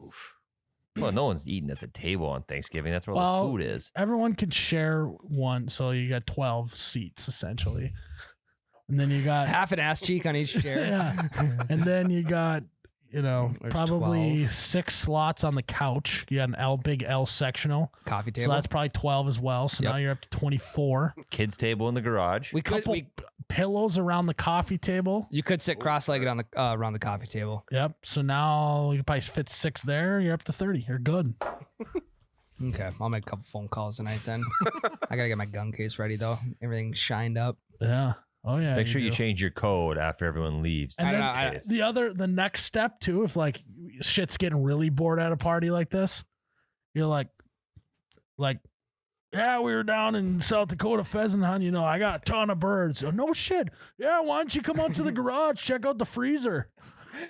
D: Oof.
C: Well, no one's eating at the table on Thanksgiving. That's where all
A: Well,
C: the food is.
A: Everyone can share one, so you got 12 seats essentially. And then you got
B: Half an ass cheek on each chair.
A: yeah. And then you got,
B: There's
A: probably
B: 12.
A: 6 slots on the couch. You got an big L sectional.
B: Coffee
A: So
B: table.
A: that's probably 12 as well. So
B: Yep.
A: now you're up to 24.
C: Kids table in the garage.
B: we could
A: Couple pillows around the coffee table.
B: you could sit cross-legged on the around the coffee table.
A: Yep. So now you probably fit 6 there. You're up to 30. You're good.
B: Okay, I'll make a couple phone calls tonight then. I gotta get my gun case ready though. Everything's shined up.
A: Yeah. Oh yeah.
C: Make sure you
A: do.
C: change your code after everyone leaves.
A: And then
B: I-
A: the next step too, if like shit's getting really bored at a party like this, you're like, yeah, we were down in South Dakota pheasant hunting. I got a ton of birds. Oh, no shit. Yeah, why don't you come out to the garage, check out the freezer?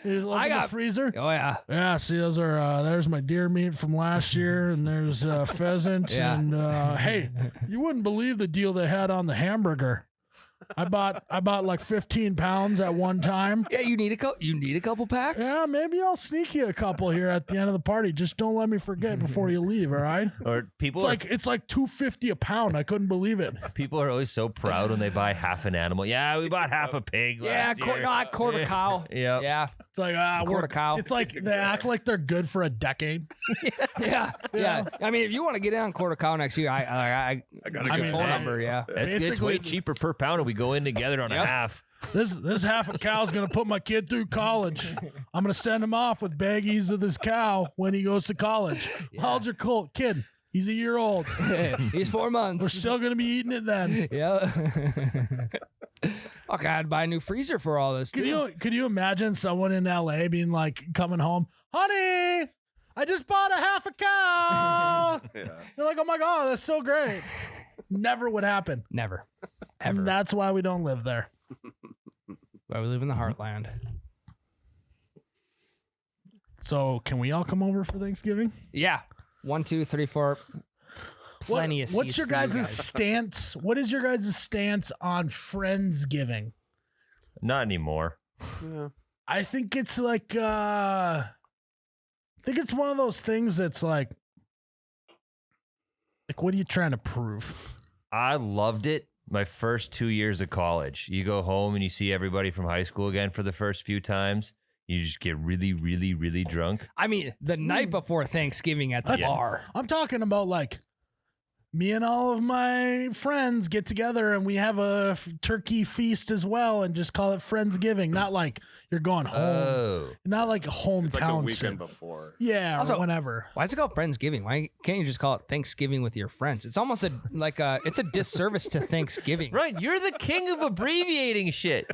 A: You look
B: I
A: in the
B: got-
A: freezer.
B: Oh yeah.
A: Yeah, see, those are there's my deer meat from last year, and there's pheasant,
B: Yeah.
A: and hey, you wouldn't believe the deal they had on the hamburger. I bought like 15 pounds at one time.
B: Yeah, you need a couple packs?
A: Yeah, maybe I'll sneak you a couple here at the end of the party. Just don't let me forget before you leave, all right?
C: Or people
A: It's like $2.50 a pound. I couldn't believe it.
C: people are always so proud when they buy half an animal. Yeah, we bought half a pig.
B: Yeah,
C: last year.
B: not quarter cow.
C: Yep.
B: Yeah.
A: It's like
B: Quarter cow.
A: It's like they act like they're good for a decade.
B: Yeah. Yeah. I mean, if you want to get in on quarter cow next year, I
D: got a
A: I
D: good
A: mean,
B: phone
A: hey,
B: number, yeah.
C: It's
A: Basically-
C: way cheaper per pound, and we go in together on a
B: Yep.
C: half.
A: This half a cow's gonna put my kid through college. I'm gonna send him off with baggies of this cow when he goes to college. How old's your kid? He's a year old.
B: He's 4 months.
A: We're still gonna be eating it then.
B: Yeah. Okay, I'd buy a new freezer for all this. Too.
A: Could you imagine someone in LA being like coming home, honey, I just bought a half a cow.
D: Yeah.
A: They're like, oh my God, that's so great. Never would happen.
B: Never.
A: And
B: Ever.
A: that's why we don't live there.
B: Why we live in the heartland.
A: So can we all come over for Thanksgiving?
B: Yeah. 1, 2, 3, 4. Plenty of seats.
A: What's your
B: for you
A: guys' stance? What is your guys' stance on Friendsgiving?
C: Not anymore.
D: Yeah.
A: I think it's like I think it's one of those things that's like what are you trying to prove?
C: I loved it my first 2 years of college. You go home and you see everybody from high school again for the first few times. You just get really, really, really drunk.
B: I mean, the night before Thanksgiving at the
A: That's-
B: bar.
A: I'm talking about like me and all of my friends get together and we have a turkey feast as well and just call it Friendsgiving. Not like you're going home.
C: Oh.
A: Not like a hometown.
D: It's like the weekend
A: sit.
D: before.
A: Yeah,
B: Also-
A: or whenever.
B: Why is it called Friendsgiving? Why can't you just call it Thanksgiving with your friends? It's almost it's a disservice to Thanksgiving.
C: Right, you're the king of abbreviating shit.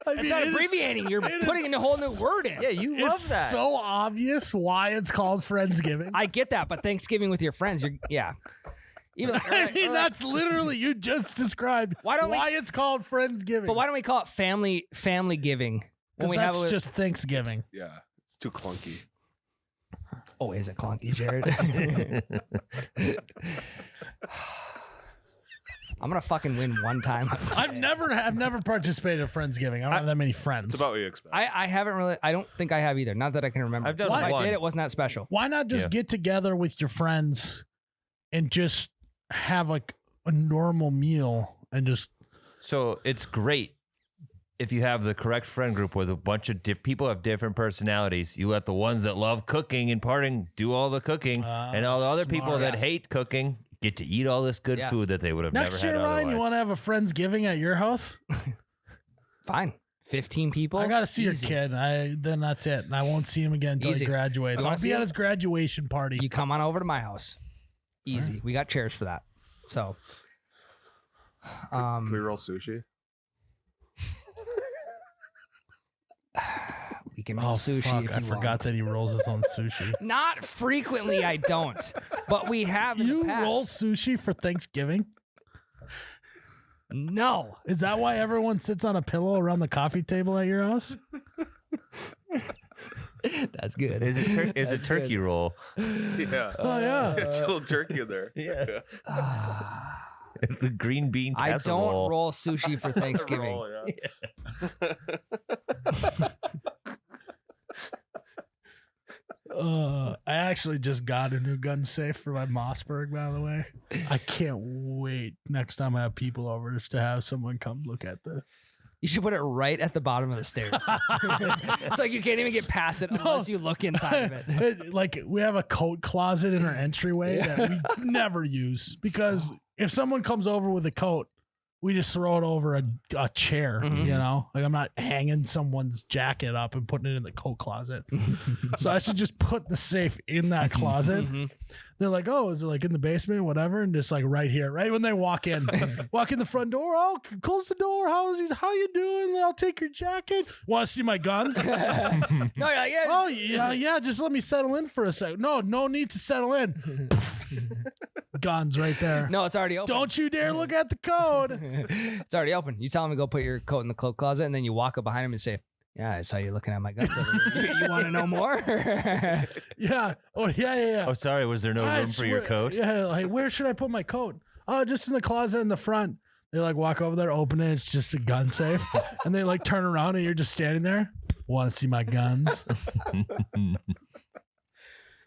A: I
B: It's not
A: it is-
B: abbreviating. You're
A: it
B: putting
A: is-
B: in a whole new word in.
C: Yeah, you love
A: It's
C: that.
A: so obvious why it's called Friendsgiving.
B: I get that, but Thanksgiving with your friends, yeah. Even like,
A: I mean, that's literally you just described
B: Why don't we-
A: why it's called Friendsgiving.
B: But why don't we call it family giving when
A: Because
B: we
A: that's
B: have
A: just Thanksgiving.
D: Yeah. It's too clunky.
B: Oh, is it clunky, Jared? I'm gonna fucking win one time.
A: I've never participated in Friendsgiving. I don't have that many friends.
D: It's about what you expect.
B: I haven't really. I don't think I have either. Not that I can remember.
C: I've done
B: If I
C: one.
B: did, it wasn't that special.
A: Why not just
C: Yeah.
A: get together with your friends and just have like a normal meal and just
C: So it's great if you have the correct friend group with a bunch of people have different personalities. You let the ones that love cooking and partying do all the cooking, and all the other people
A: smart.
C: that hate cooking get to eat all this good
B: Yeah.
C: food that they would have
A: next
C: never
A: year,
C: had
A: Ryan,
C: otherwise.
A: you want to have a Friendsgiving at your house?
B: Fine. 15 people.
A: I got to see
B: Easy.
A: your kid. Then that's it. And I won't see him again until
B: Easy.
A: he graduates.
B: You wanna
A: I'll
B: see
A: be at
B: him?
A: his graduation party.
B: You come on over to my house. Easy. We got chairs for that. So,
D: Can we roll sushi?
B: we can roll sushi.
A: Fuck,
B: if
A: I
B: you
A: forgot
B: want.
A: that he rolls his own sushi.
B: Not frequently, I don't, but we have in
A: You
B: the past.
A: roll sushi for Thanksgiving?
B: No,
A: Is that why everyone sits on a pillow around the coffee table at your house?
B: That's good.
C: Is it
B: That's
C: turkey
B: good.
C: roll?
D: Yeah.
A: Oh yeah.
D: It's a little turkey in there.
C: Yeah.
B: Ah.
C: The green bean
B: I
C: casserole.
B: don't roll sushi for Thanksgiving.
D: Roll, yeah.
A: I actually just got a new gun safe for my Mossberg, by the way. I can't wait next time I have people over just to have someone come look at the.
B: You should put it right at the bottom of the stairs. It's like you can't even get past it unless you look inside of it.
A: Like we have a coat closet in our entryway that we never use because if someone comes over with a coat, we just throw it over a chair,
B: Mhm.
A: you know? Like I'm not hanging someone's jacket up and putting it in the coat closet. So I should just put the safe in that closet.
B: Mhm.
A: They're like, oh, is it like in the basement, whatever? And just like right here, right when they walk in the front door. Oh, close the door. How you doing? I'll take your jacket. Want to see my guns?
B: No, you're like, yeah.
A: Oh yeah. Just let me settle in for a second. No need to settle in. Guns right there.
B: No, it's already open.
A: Don't you dare look at the code.
B: It's already open. You tell him to go put your coat in the coat closet, and then you walk up behind him and say, "Yeah, I saw you looking at my guns. Over here. You want to know more?"
A: Yeah. Oh yeah.
C: Oh, sorry. Was there no
A: I
C: room for your
A: swear-
C: coat?
A: Yeah. Like, where should I put my coat? Oh, just in the closet in the front. They like walk over there, open it. It's just a gun safe, and they like turn around, and you're just standing there. Want to see my guns?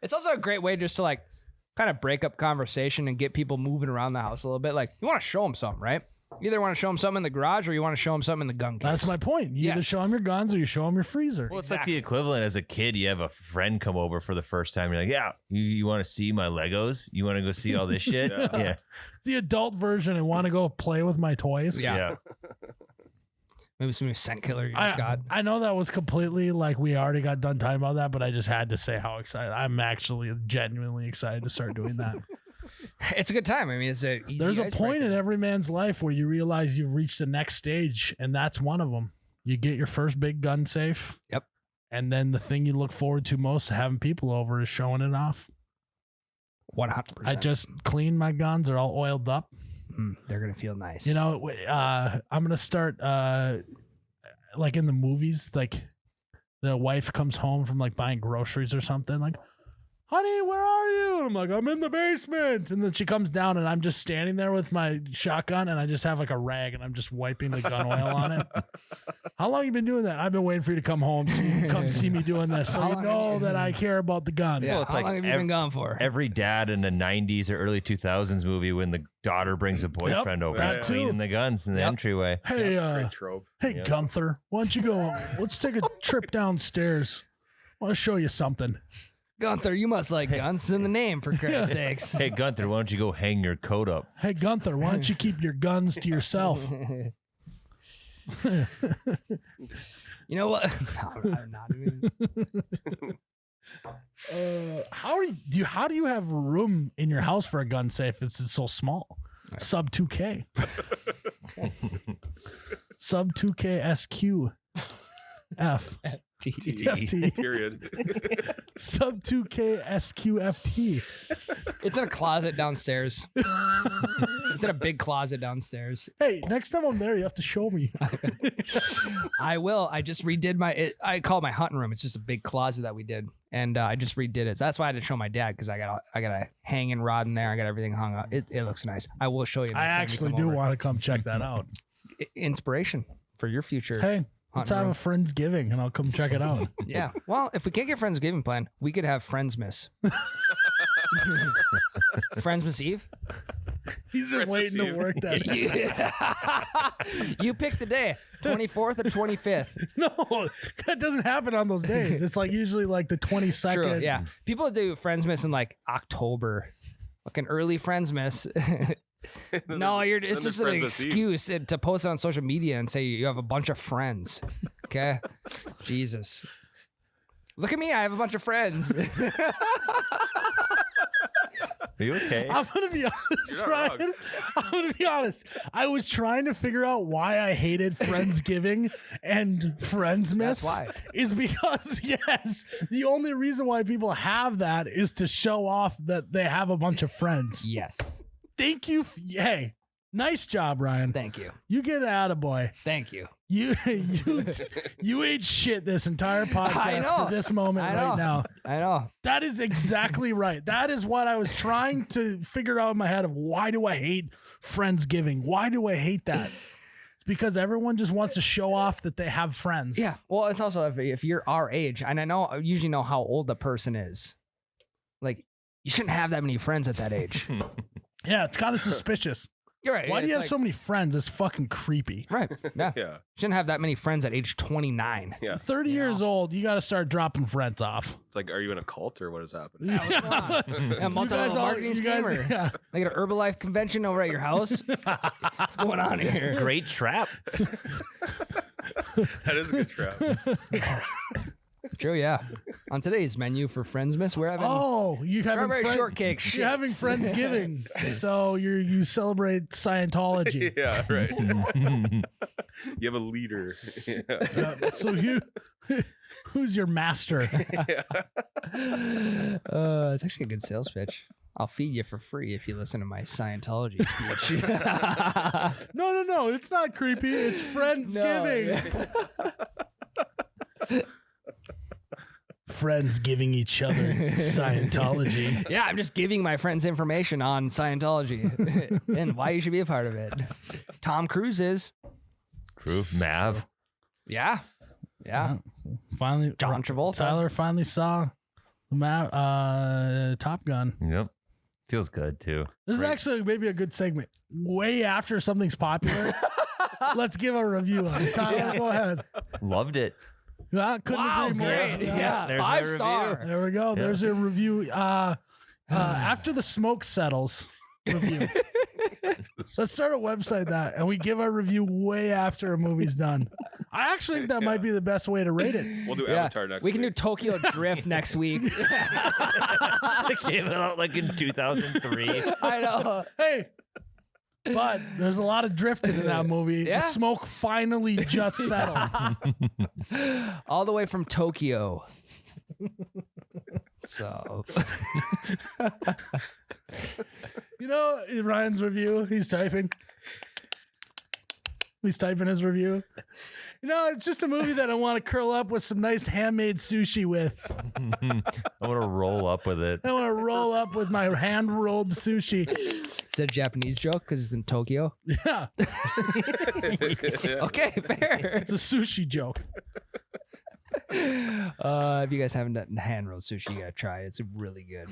B: It's also a great way just to like kind of break up conversation and get people moving around the house a little bit. Like you want to show them something, right? You either want to show them something in the garage or you want to show them something in the gun case.
A: That's my point. You
B: Yeah.
A: either show them your guns or you show them your freezer.
C: Well, it's like the equivalent as a kid. You have a friend come over for the first time. You're like, yeah, you want to see my Legos? You want to go see all this shit? Yeah.
A: The adult version and want to go play with my toys.
B: Yeah. Maybe some new scent killer you just got.
A: I know that was completely like we already got done talking about that, but I just had to say how excited. I'm actually genuinely excited to start doing that.
B: It's a good time. I mean, it's a easy
A: There's a point
B: icebreaker.
A: in every man's life where you realize you've reached the next stage, and that's one of them. You get your first big gun safe.
B: Yep.
A: And then the thing you look forward to most having people over is showing it off.
B: 100%.
A: I just cleaned my guns. They're all oiled up.
B: They're gonna feel nice.
A: You know, I'm gonna start like in the movies, like the wife comes home from like buying groceries or something, like, honey, where are you? And I'm like, I'm in the basement. And then she comes down and I'm just standing there with my shotgun and I just have like a rag and I'm just wiping the gun oil on it. How long you been doing that? I've been waiting for you to come home so you can come see me doing this. So
B: How
A: you
B: long
A: know
B: have you-
A: that I care about the guns.
B: Yeah.
C: Well, it's
B: How
C: like
B: long have you been gone for?
C: Every dad in the 90s or early 2000s movie when the daughter brings a boyfriend over,
A: that
C: he's
A: too.
C: cleaning the guns in the
B: Yep.
C: entryway.
A: Hey,
D: Great trope.
A: hey,
C: Yeah.
A: Gunther, why don't you go? Let's take a trip downstairs. I want to show you something.
B: Gunther, you must like guns in the name, for Christ's sakes.
C: Hey, Gunther, why don't you go hang your coat up?
A: Hey, Gunther, why don't you keep your guns to yourself?
B: You know what? No, I'm not even.
A: How do you have room in your house for a gun safe? It's so small. Sub 2K. Sub 2K SQ. F. FT.
D: Period.
A: Sub 2K SQFT.
B: It's in a closet downstairs. It's in a big closet downstairs.
A: Hey, next time I'm there, you have to show me.
B: I will. I just redid I call it my hunting room. It's just a big closet that we did, and I just redid it. So that's why I had to show my dad because I got a hanging rod in there. I got everything hung up. It looks nice. I will show you.
A: I
B: Next time
A: actually
B: you
A: do
B: come over.
A: want to come check that out.
B: Inspiration for your future.
A: Hey, let's
B: Hunting
A: have
B: room.
A: a Friendsgiving and I'll come check it out.
B: Yeah. Well, if we can't get Friendsgiving plan, we could have Friendsmas. Friendsmas Eve.
A: He's just waiting to
D: Eve.
A: work that.
B: You pick the day, 24th or 25th.
A: No, that doesn't happen on those days. It's like usually like the 22nd.
B: True. Yeah. People do Friendsmas in like October, like an early Friendsmas. No, it's just an excuse to post it on social media and say you have a bunch of friends. Okay. Jesus. Look at me. I have a bunch of friends.
C: Are you okay?
A: I'm gonna be honest,
D: You're not wrong.
A: Ryan. I'm gonna be honest. I was trying to figure out why I hated Friendsgiving and Friendsmas.
B: That's why.
A: Is because yes, the only reason why people have that is to show off that they have a bunch of friends.
B: Yes.
A: Thank you. Hey, nice job, Ryan.
B: Thank you.
A: You get an attaboy.
B: Thank you.
A: You ate shit this entire podcast for this moment right now.
B: I know.
A: That is exactly right. That is what I was trying to figure out in my head of why do I hate Friendsgiving? Why do I hate that? It's because everyone just wants to show off that they have friends.
B: Yeah. Well, it's also if you're our age, and I usually know how old the person is. Like, you shouldn't have that many friends at that age.
A: Yeah, it's kind of suspicious.
B: You're right.
A: Why do you have
B: like,
A: so many friends? It's fucking creepy.
B: Right. Yeah.
D: Yeah.
B: Shouldn't have that many friends at age 29.
D: Yeah.
A: 30 years old, you got to start dropping friends off.
D: It's like, are you in a cult or what is happening?
B: A multi-level marketing scheme or
A: yeah.
B: like an Herbalife convention over at your house? What's going on here?
C: Great trap.
D: That is a good trap.
B: True, yeah. On today's menu for Friendsmas, we're having
A: You having
B: strawberry shortcake.
A: You're having Friendsgiving, so you celebrate Scientology.
D: Yeah, right. You have a leader. Yeah.
A: So who's your master?
B: It's actually a good sales pitch. I'll feed you for free if you listen to my Scientology speech.
A: No, it's not creepy. It's Friendsgiving. Friends giving each other Scientology.
B: Yeah, I'm just giving my friends information on Scientology and why you should be a part of it. Tom Cruise is.
C: True. Mav.
B: Yeah.
A: Finally,
B: John Travolta.
A: Tyler finally saw the Top Gun.
C: Yep. Feels good too.
A: This is actually maybe a good segment. Way after something's popular, let's give a review on it. Tyler, go ahead.
C: Loved it.
A: Yeah, couldn't agree more.
B: great. Yeah,
C: There's my
B: 5-star.
A: There we go. There's a review. After the smoke settles, review. Let's start a website and we give our review way after a movie's done. I actually think that might be the best way to rate it.
D: We'll do Avatar next
B: We can do
D: week.
B: Tokyo Drift next week.
C: It came out like in 2003.
B: I know.
A: Hey, but there's a lot of drifting in that movie.
B: Yeah.
A: The smoke finally just settled.
B: All the way from Tokyo. So.
A: You know, Ryan's review, he's typing his review. You know, it's just a movie that I want to curl up with some nice handmade sushi with.
C: I want to roll up with it.
A: I want to roll up with my hand-rolled sushi.
B: Is that a Japanese joke because it's in Tokyo?
A: Yeah,
B: Okay, fair.
A: it's a sushi joke.
B: If you guys haven't done hand rolled sushi, you gotta try it. It's really good.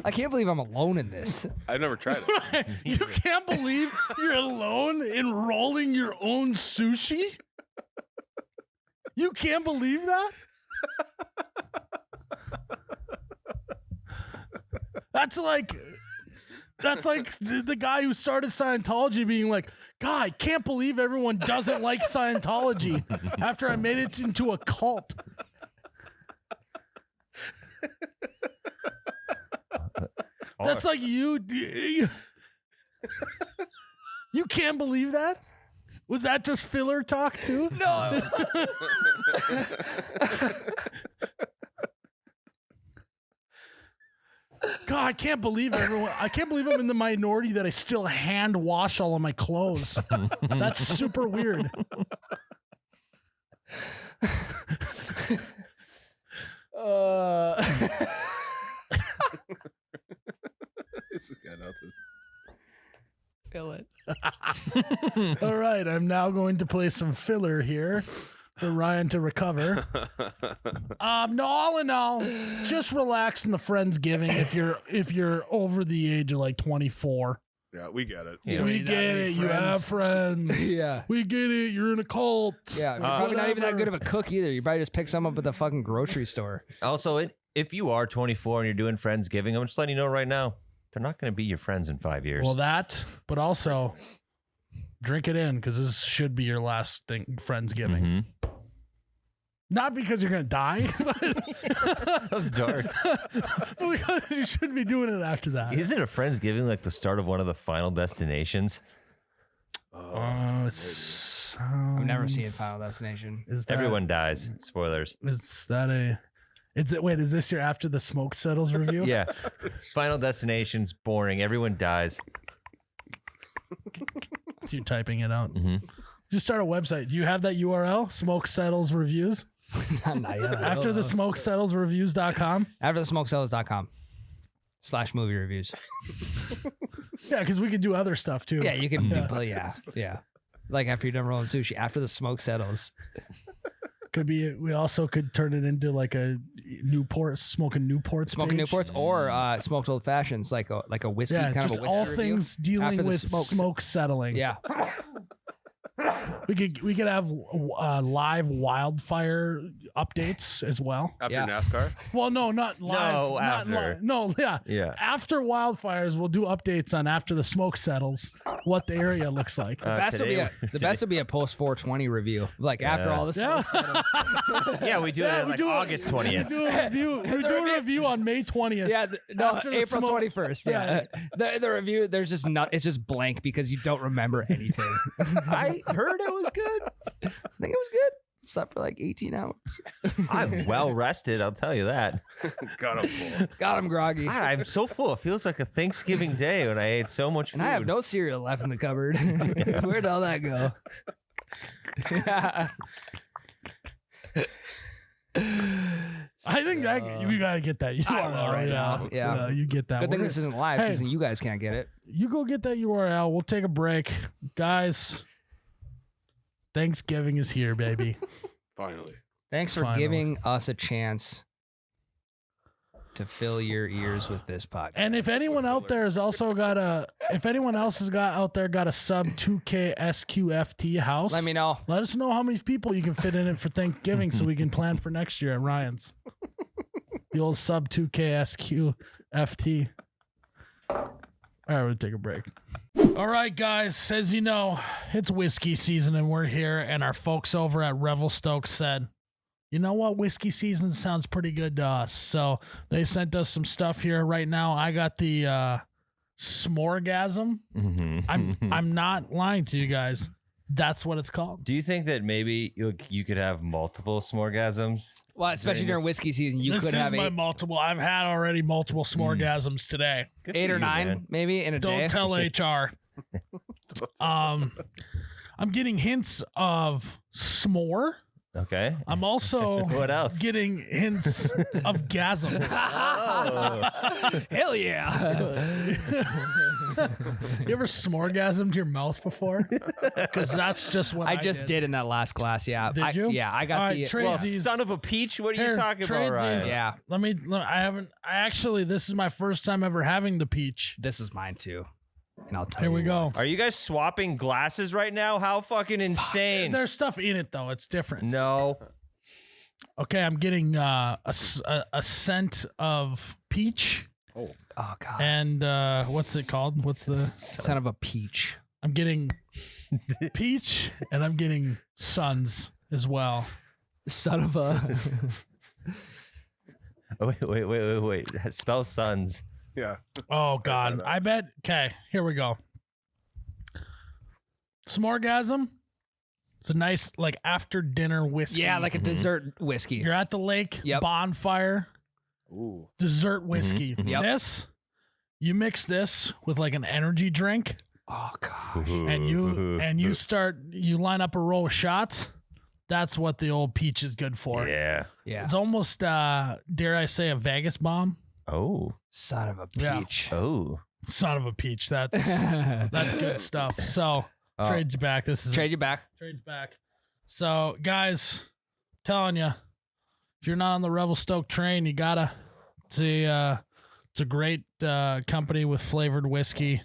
B: I can't believe I'm alone in this.
D: I've never tried it.
A: You can't believe you're alone in rolling your own sushi? You can't believe that? That's like the guy who started Scientology being like, God, I can't believe everyone doesn't like Scientology after I made it into a cult. That's like you can't believe that? Was that just filler talk too?
B: No.
A: God, I can't believe I'm in the minority that I still hand wash all of my clothes. That's super weird.
D: This has got nothing.
B: Feel it.
A: All right, I'm now going to play some filler here for Ryan to recover. No, all in all, just relax in the Friendsgiving if you're over the age of like 24.
D: Yeah, we get it.
C: Yeah.
A: We get it. You have friends.
B: Yeah.
A: We get it. You're in a cult.
B: Yeah. You're probably not even that
A: whatever.
B: good of a cook either. You probably just pick some up at the fucking grocery store.
C: Also, if you are 24 and you're doing Friendsgiving, I'm just letting you know right now, they're not going to be your friends in 5 years.
A: Well, that, but also drink it in because this should be your last Friendsgiving.
C: Mhm.
A: Not because you're going to die, but
C: That was dark.
A: because you shouldn't be doing it after that.
C: Isn't a Friendsgiving like the start of one of the final destinations?
B: I've never seen Final Destination.
A: Is that,
C: Everyone dies. Spoilers.
A: Is that Is this your after the smoke settles review?
C: Yeah. Final Destination's boring. Everyone dies.
A: So you're typing it out.
C: Mhm.
A: Just start a website. Do you have that URL? Smoke Settles Reviews?
B: Not yet.
A: After the smoke settles reviews.com?
B: AfterTheSmokeSellers.com/movie reviews.
A: Yeah, because we could do other stuff too.
B: Yeah, you can. Yeah. Like after you're done rolling sushi, after the smoke settles.
A: Could be. We also could turn it into like a Newport, smoking Newports.
B: Smoking
A: page.
B: Newports or smoked old fashions, like a whiskey
A: Yeah,
B: kind
A: just
B: of a whiskey
A: all
B: review.
A: things dealing
B: After the
A: with
B: smoke-
A: smoke settling.
B: Yeah.
A: We could have live wildfire updates as well.
D: After
B: Yeah.
D: NASCAR.
A: Well, no, not live.
C: No,
A: not
C: after.
A: li- no, yeah.
C: Yeah.
A: After wildfires, we'll do updates on after the smoke settles, what the area looks like.
B: Best would be the best would be a post 420 review. Like after all the
A: Yeah.
B: smoke settles.
C: Yeah, we do it on like August 20th.
A: We do a review on May 20th.
B: Yeah, no,
A: After the
B: April
A: smoke-
B: 21st. Yeah, the review. There's just not. It's just blank because you don't remember anything.
C: I heard it was good.
B: I think it was good. Slept for like 18 hours.
C: I'm well rested, I'll tell you that.
D: Got him full.
B: Got him groggy.
C: God, I'm so full. It feels like a Thanksgiving day when I ate so much food.
B: And I have no cereal left in the cupboard. Where'd all that go?
A: I think that we gotta get that URL right now.
B: Yeah.
A: You get that.
B: Good thing
A: We're
B: this isn't live because you guys can't get it.
A: You go get that URL. We'll take a break, guys. Thanksgiving is here, baby.
D: Finally.
B: Thanks for
A: Finally.
B: giving us a chance to fill your ears with this podcast.
A: And if anyone out there has also got if anyone else has got out there got a sub 2K SQFT house,
B: Let me know.
A: let us know how many people you can fit in it for Thanksgiving so we can plan for next year at Ryan's. The old sub 2K SQFT. All right, we'll take a break. All right, guys, as you know, it's whiskey season and we're here, and our folks over at Revelstoke said, you know what? Whiskey season sounds pretty good to us. So they sent us some stuff here right now. I got the S'moregasm. I'm not lying to you guys. That's what it's called.
C: Do you think that maybe you could have multiple smorgasms?
B: Well, especially during whiskey season, you
A: This
B: could
A: is
B: have
A: my
B: eight,
A: multiple. I've had already multiple S'moregasms today.
C: Good
B: eight
C: for
B: or
C: you,
B: nine,
C: man.
B: maybe in a
A: Don't
B: day.
A: tell HR. I'm getting hints of s'more.
C: Okay.
A: I'm also
C: What else?
A: getting hints of gasms.
C: Oh.
B: Hell yeah!
A: You ever s'moregasmed your mouth before? Because that's just what I
B: just did in that last class. Yeah.
A: Did you?
B: Yeah, I got
A: All
B: the.
A: right, trade
C: Well,
A: these.
C: son of a peach, what are
A: Here,
C: you talking about, Ryan?
A: tradesies.
B: Yeah,
A: This is my first time ever having the peach.
B: this is mine too, and I'll tell
A: Here
B: you.
A: we go.
C: Are you guys swapping glasses right now? How fucking insane.
A: There's stuff in it though. It's different.
C: No.
A: Okay, I'm getting a scent of peach
B: Oh god,
A: and what's it called? What's the?
B: son of a peach.
A: I'm getting peach and I'm getting suns as well.
B: Son of a.
C: Oh, wait. Spell sons.
D: Yeah.
A: Oh God, I bet. Okay, here we go. S'moregasm. It's a nice like after dinner whiskey.
B: Yeah, like a dessert whiskey.
A: You're at the lake,
B: Yep.
A: bonfire,
D: Ooh.
A: dessert whiskey.
B: Yep.
A: This, you mix this with like an energy drink,
B: Oh gosh.
A: and you line up a row of shots. That's what the old peach is good for.
C: Yeah.
B: Yeah.
A: It's almost dare I say a Vegas bomb.
C: Oh.
B: Son of a
A: Yeah.
B: peach.
C: Oh.
A: Son of a peach. That's good stuff. So trades back. This is
B: Trade you back.
A: trades back. So guys, telling you, if you're not on the Revelstoke train, you gotta. It's a great company with flavored whiskey.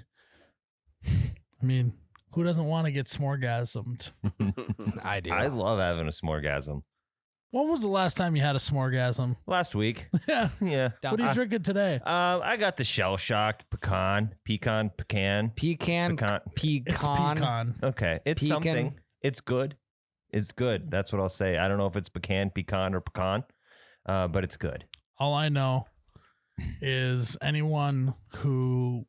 A: I mean, who doesn't want to get s'moregasmed?
B: I do.
C: I love having a smorgasm.
A: When was the last time you had a s'moregasm?
C: Last week.
A: Yeah.
C: Yeah.
A: What are you drinking today?
C: I got the shell shocked pecan.
B: Pecan.
C: Pecan.
A: It's pecan.
C: Okay. It's
B: Pecan.
C: something. It's good. It's good. That's what I'll say. I don't know if it's pecan, or pecan, but it's good.
A: All I know is anyone who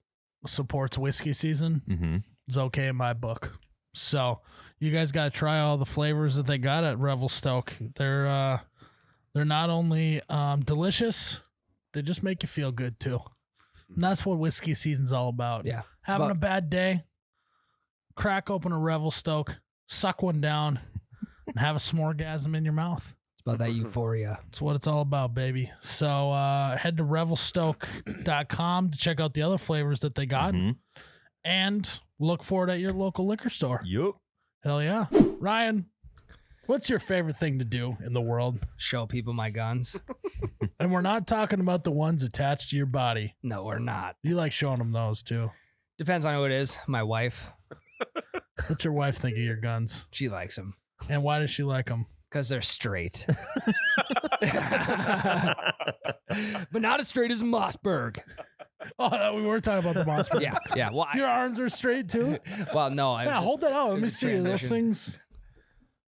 A: supports whiskey season
C: Mm-hmm.
A: is okay in my book. So you guys got to try all the flavors that they got at Revelstoke. They're not only delicious, they just make you feel good too. And that's what whiskey season's all about.
B: Yeah.
A: Having a bad day, crack open a Revelstoke, suck one down, and have a smorgasm in your mouth.
B: It's about that euphoria.
A: That's what it's all about, baby. So head to revelstoke.com to check out the other flavors that they got. And look for it at your local liquor store.
C: Yup.
A: Hell yeah. Ryan, what's your favorite thing to do in the world?
B: Show people my guns.
A: And we're not talking about the ones attached to your body.
B: No, we're not.
A: You like showing them those too.
B: Depends on who it is. My wife.
A: What's your wife think of your guns?
B: She likes them.
A: And why does she like them?
B: Because they're straight. But not as straight as Mossberg.
A: Oh, we were talking about the monster.
B: Yeah. Well,
A: Your arms are straight too?
B: well, no.
A: Yeah, hold that out. Let me
B: was a
A: see. Those
B: transition.
A: things.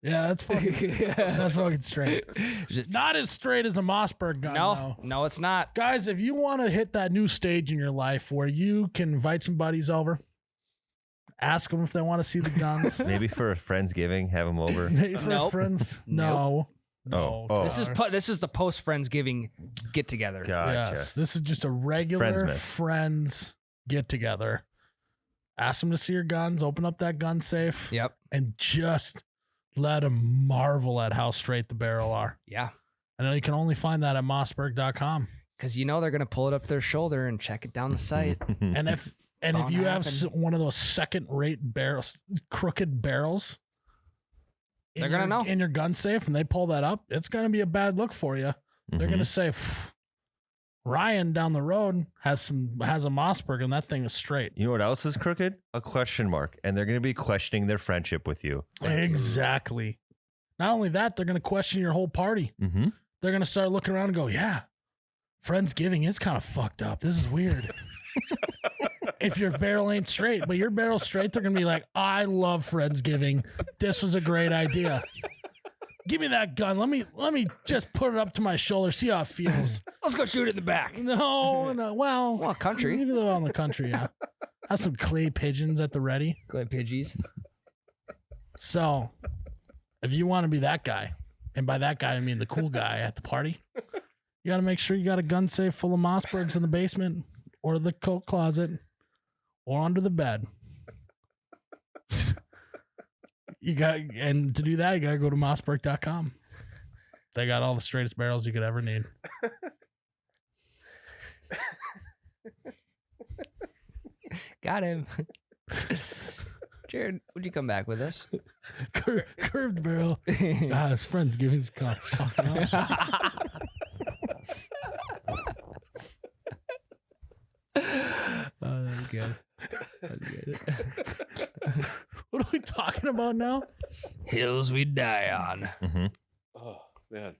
A: Yeah, that's fucking, that's fucking straight. Not as straight as a Mossberg gun. though.
B: No, it's not.
A: Guys, if you want to hit that new stage in your life where you can invite some buddies over, ask them if they want to see the guns.
C: Maybe for a Friendsgiving, have them over.
A: Maybe for
B: Nope.
A: friends.
B: Nope.
A: No.
C: Oh.
B: This is the post Friendsgiving get together.
C: Gotcha.
A: Yes, this is just a regular
C: Friendsmas.
A: friends get together. Ask them to see your guns, open up that gun safe,
B: Yep.
A: and just let them marvel at how straight the barrel are.
B: Yeah.
A: I know you can only find that at mossberg.com.
B: Because they're gonna pull it up their shoulder and check it down the sight.
A: And if
B: bound
A: you
B: to
A: have
B: happen.
A: one of those second-rate barrels, crooked barrels,
B: They're gonna know.
A: in your gun safe, and they pull that up, it's gonna be a bad look for you. They're gonna say, Ryan down the road has a Mossberg, and that thing is straight.
C: You know what else is crooked? A question mark. And they're going to be questioning their friendship with you.
A: Exactly. Not only that, they're gonna question your whole party.
C: Mm-hmm.
A: They're gonna start looking around and go, "Yeah, Friendsgiving is kind of fucked up. This is weird." If your barrel ain't straight, but your barrel's straight, they're gonna be like, "I love Friendsgiving. This was a great idea. Give me that gun. Let me just put it up to my shoulder, see how it feels."
B: Let's go shoot it in the back.
A: No.
B: Well, country.
A: Maybe they're out in the country. Yeah, have some clay pigeons at the ready.
B: Clay Pidgeys.
A: So, if you want to be that guy, and by that guy I mean the cool guy at the party, you got to make sure you got a gun safe full of Mossbergs in the basement, or the coat closet, or under the bed. And to do that, you got to go to mossberg.com. They got all the straightest barrels you could ever need.
B: Got him. Jared, would you come back with us?
A: Curved barrel. His friend's giving his car fucking up.
B: Oh, that's good. That's good.
A: What are we talking about now?
B: Hills we die on.
C: Mm-hmm.
D: Oh man.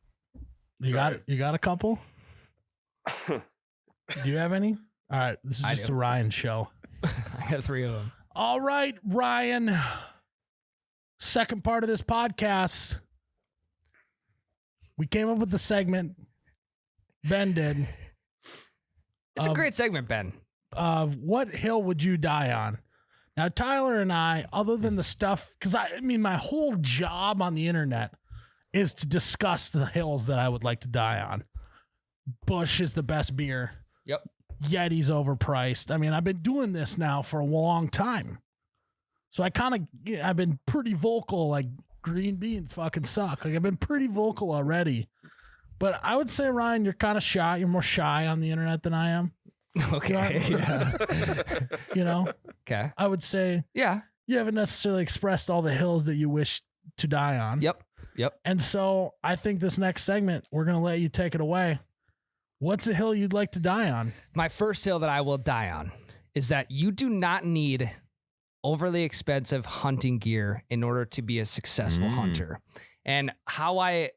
A: You got a couple? Do you have any? All right, this is
B: I
A: just
B: do.
A: a Ryan show.
B: I got 3 of them.
A: All right, Ryan. Second part of this podcast. We came up with the segment. Ben did.
B: It's a great segment, Ben.
A: Of what hill would you die on? Now, Tyler and I, other than the stuff, because I mean, my whole job on the internet is to discuss the hills that I would like to die on. Busch is the best beer.
B: Yep.
A: Yeti's overpriced. I mean, I've been doing this now for a long time. So I've been pretty vocal, like green beans fucking suck. Like I've been pretty vocal already. But I would say, Ryan, you're kind of shy. You're more shy on the internet than I am.
B: Okay.
A: You know?
B: Okay.
A: I would say
B: Yeah.
A: you haven't necessarily expressed all the hills that you wish to die on.
B: Yep.
A: And so I think this next segment, we're going to let you take it away. What's a hill you'd like to die on?
B: My first hill that I will die on is that you do not need overly expensive hunting gear in order to be a successful hunter. And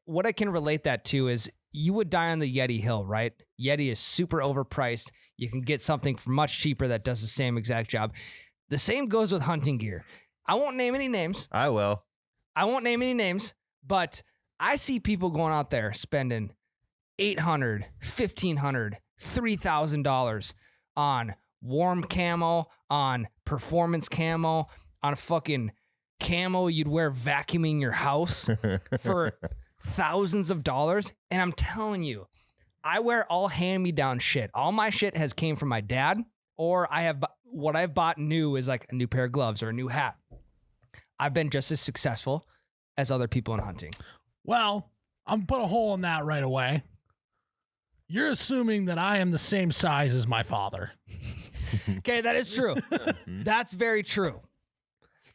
B: what I can relate that to is you would die on the Yeti hill, right? Yeti is super overpriced. You can get something for much cheaper that does the same exact job. The same goes with hunting gear. I won't name any names.
C: I will.
B: But I see people going out there spending $800, $1,500, $3,000 on warm camo, on performance camo, on fucking camo you'd wear vacuuming your house for thousands of dollars. And I'm telling you, I wear all hand-me-down shit. All my shit has came from my dad, or what I've bought new is like a new pair of gloves or a new hat. I've been just as successful as other people in hunting.
A: Well, I'm put a hole in that right away. You're assuming that I am the same size as my father.
B: Okay, that is true. That's very true.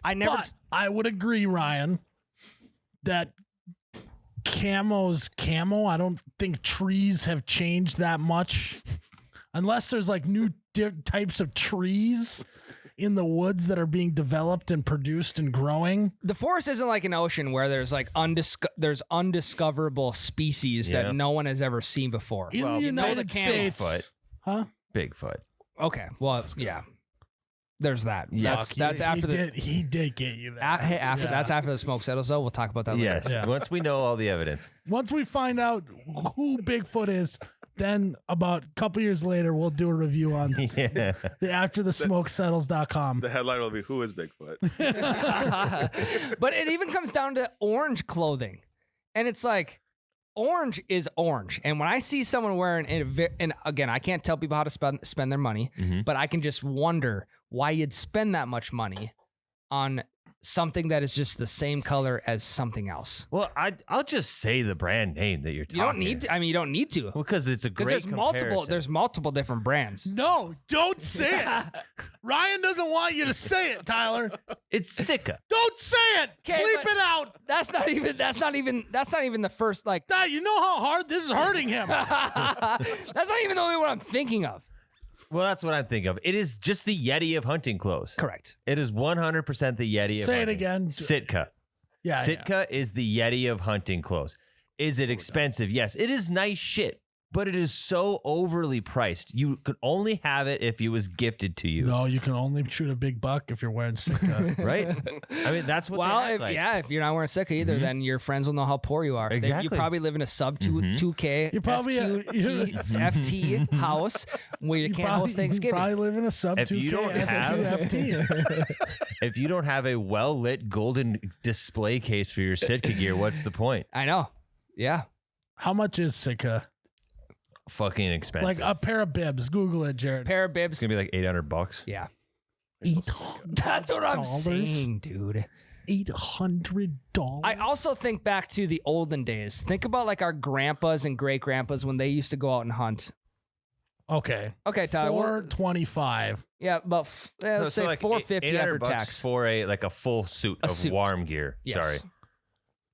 A: But I would agree, Ryan, that camo's camo. I don't think trees have changed that much, unless there's like new types of trees in the woods that are being developed and produced and growing.
B: The forest isn't like an ocean where there's like there's undiscoverable species that no one has ever seen before.
A: In the United States,
C: Bigfoot.
A: huh?
C: Bigfoot.
B: Okay, well, yeah. There's that. That's after
A: he did get you that.
B: That's after the smoke settles. Though we'll talk about that later.
C: Yes.
A: Yeah.
C: Once we know all the evidence.
A: Once we find out who Bigfoot is, then about a couple years later, we'll do a review on
C: Yeah.
A: the afterthesmokesettles.com.
D: The headline will be "Who is Bigfoot?"
B: But it even comes down to orange clothing, and it's like orange is orange. And when I see someone wearing and again, I can't tell people how to spend their money, but I can just wonder why you'd spend that much money on something that is just the same color as something else.
C: Well, I'll just say the brand name that you're talking.
B: You don't need to. I mean, you don't need to.
C: Well, because it's a great
B: There's multiple different brands.
A: No, don't say it. Ryan doesn't want you to say it, Tyler.
C: It's Sitka.
A: Don't say it. Bleep it out.
B: That's not even the first like.
A: Dad, you know how hard this is hurting him.
B: That's not even the only one I'm thinking of.
C: Well, that's what I'm thinking of. It is just the Yeti of hunting clothes.
B: Correct.
C: It is 100% the Yeti of
A: Say it
C: hunting.
A: again.
C: Sitka.
A: Yeah.
C: Sitka is the Yeti of hunting clothes. Is it expensive? Yes. It is nice shit, but it is so overly priced. You could only have it if it was gifted to you.
A: No, you can only shoot a big buck if you're wearing Sitka.
C: Right? I mean, that's what they act like.
B: If you're not wearing Sitka either, then your friends will know how poor you are.
C: Exactly.
B: You probably live in a sub 2K
A: You're probably
B: FT house where you can't host Thanksgiving.
A: You probably live in a sub
C: If
A: 2K
C: you don't have-
A: SQFT.
C: If you don't have a well-lit golden display case for your Sitka gear, what's the point?
B: I know. Yeah.
A: How much is Sitka?
C: Fucking expensive.
A: Like a pair of bibs. Google it, Jared.
B: Pair of
C: It's
B: bibs.
C: going to be like $800.
B: Yeah.
A: $800.
B: That's what I'm saying, dude.
A: $800.
B: I also think back to the olden days. Think about like our grandpas and great grandpas when they used to go out and hunt.
A: Okay.
B: Okay, Tyler.
A: $425.
B: Yeah, about let's say
C: like
B: $450 after
C: $800
B: tax.
C: for a full suit of
B: suit.
C: warm gear.
B: Yes.
C: Sorry.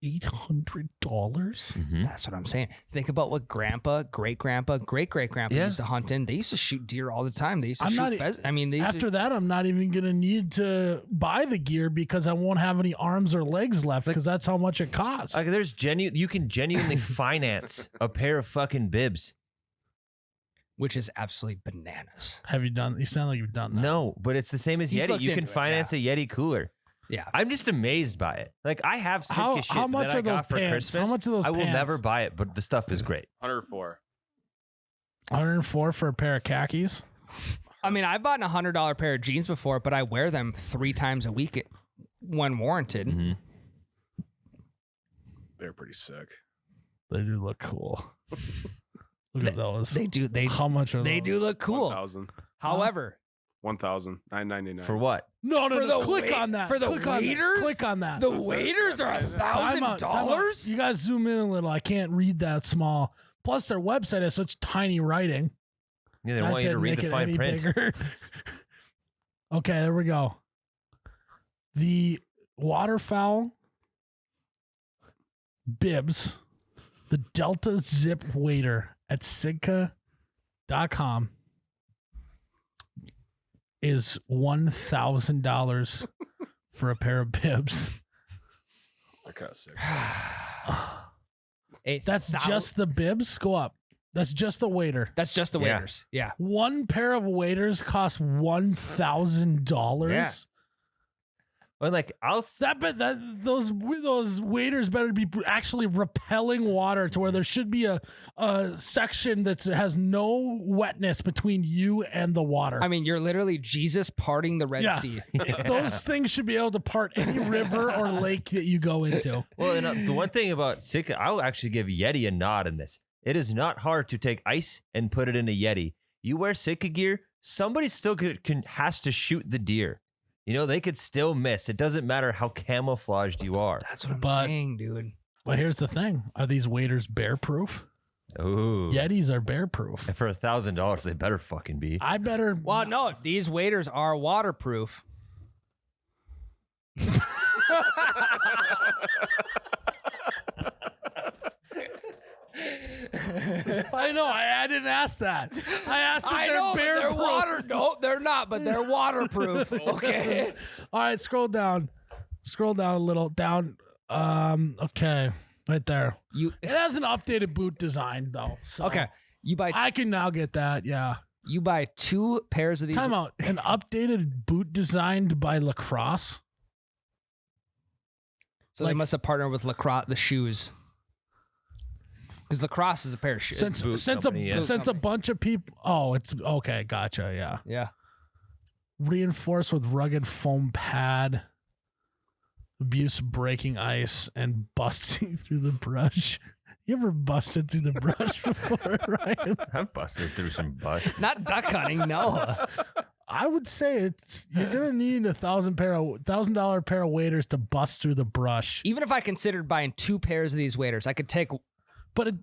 A: $800.
B: That's what I'm saying. Think about what grandpa, great grandpa, great grandpa
C: Yeah.
B: used to hunt in. They used to shoot deer all the time. They used to
A: I'm
B: shoot
A: not-
B: pheasant. I mean, they used
A: After that, I'm not even going to need to buy the gear because I won't have any arms or legs left because that's how much it costs.
C: Like you can genuinely finance a pair of fucking bibs.
B: which is absolutely bananas.
A: Have you done? You sound like you've done that.
C: No, but it's the same as
B: He's
C: Yeti.
B: looked
C: You can
B: into it,
C: finance a Yeti cooler.
B: Yeah.
C: I'm just amazed by it. Like I have Sitka shit
A: how much
C: that I
A: are those
C: got for
A: pants?
C: Christmas.
A: How much are those
C: I will
A: pants?
C: never buy it, but the stuff is great.
D: 104.
A: 104 for a pair of khakis.
B: I mean, I bought a $100 pair of jeans before, but I wear them 3 times a week when warranted.
C: Mm-hmm.
D: They're pretty sick.
A: They do look cool. Look at those.
B: They do.
A: How much are
B: They
A: those?
B: do look cool.
D: 1,000.
B: However,
D: 1,999.
C: For what?
A: No.
B: For the
A: Click
B: wait-
A: on that.
B: for the
A: Click on that.
B: waiters?
A: Click on that.
B: the waiters are
A: Time out, time out.
B: $1,000.
A: You guys zoom in a little. I can't read that small. Plus, their website has such tiny writing.
C: Yeah, they
A: That
C: want you to
A: didn't
C: read
A: make
C: the
A: it
C: fine
A: any
C: print.
A: bigger. Okay, there we go. The waterfowl bibs, the Delta Zip waiter at Sitka.com is $1,000 for a pair of bibs.
D: They're kind of sick.
A: That's just the bibs. Go up. That's just the waiter.
B: That's just the
C: Yeah.
B: waiters. Yeah.
A: One pair of waiters costs $1,000.
C: Yeah. Or like
A: Those waders better be actually repelling water to where there should be a section that has no wetness between you and the water.
B: I mean, you're literally Jesus parting the Red Sea.
A: Those things should be able to part any river or lake that you go into.
C: Well, and the one thing about Sitka, I'll actually give Yeti a nod in this. It is not hard to take ice and put it in a Yeti. You wear Sitka gear, somebody still has to shoot the deer. You know, they could still miss. It doesn't matter how camouflaged you are.
B: That's what I'm saying, dude.
A: But here's the thing. Are these waders bear proof?
C: Ooh.
A: Yetis are bear proof.
C: And for $1,000, they better fucking be.
A: I better.
B: Well, no, these waders are waterproof.
A: I know. I didn't ask that. I asked if they're bear proof.
B: water. No, they're not, but they're waterproof. Okay.
A: All right, scroll down. Scroll down a little. Down. Okay. Right there. It has an updated boot design though. So
B: Okay.
A: I can now get that. Yeah.
B: You buy 2 pairs of these.
A: Time out. An updated boot designed by Lacrosse.
B: So they must have partnered with Lacrosse, the shoes. Because Lacrosse is a pair of shoes.
A: Since a bunch of people. Oh, it's okay. Gotcha. Yeah.
B: Yeah.
A: Reinforced with rugged foam pad. Abuse breaking ice and busting through the brush. You ever busted through the brush before, Ryan?
C: I've busted through some bush.
B: Not duck hunting, no.
A: I would say you're gonna need $1,000 pair of waders to bust through the brush.
B: Even if I considered buying 2 pairs of these waders, I could take.
A: But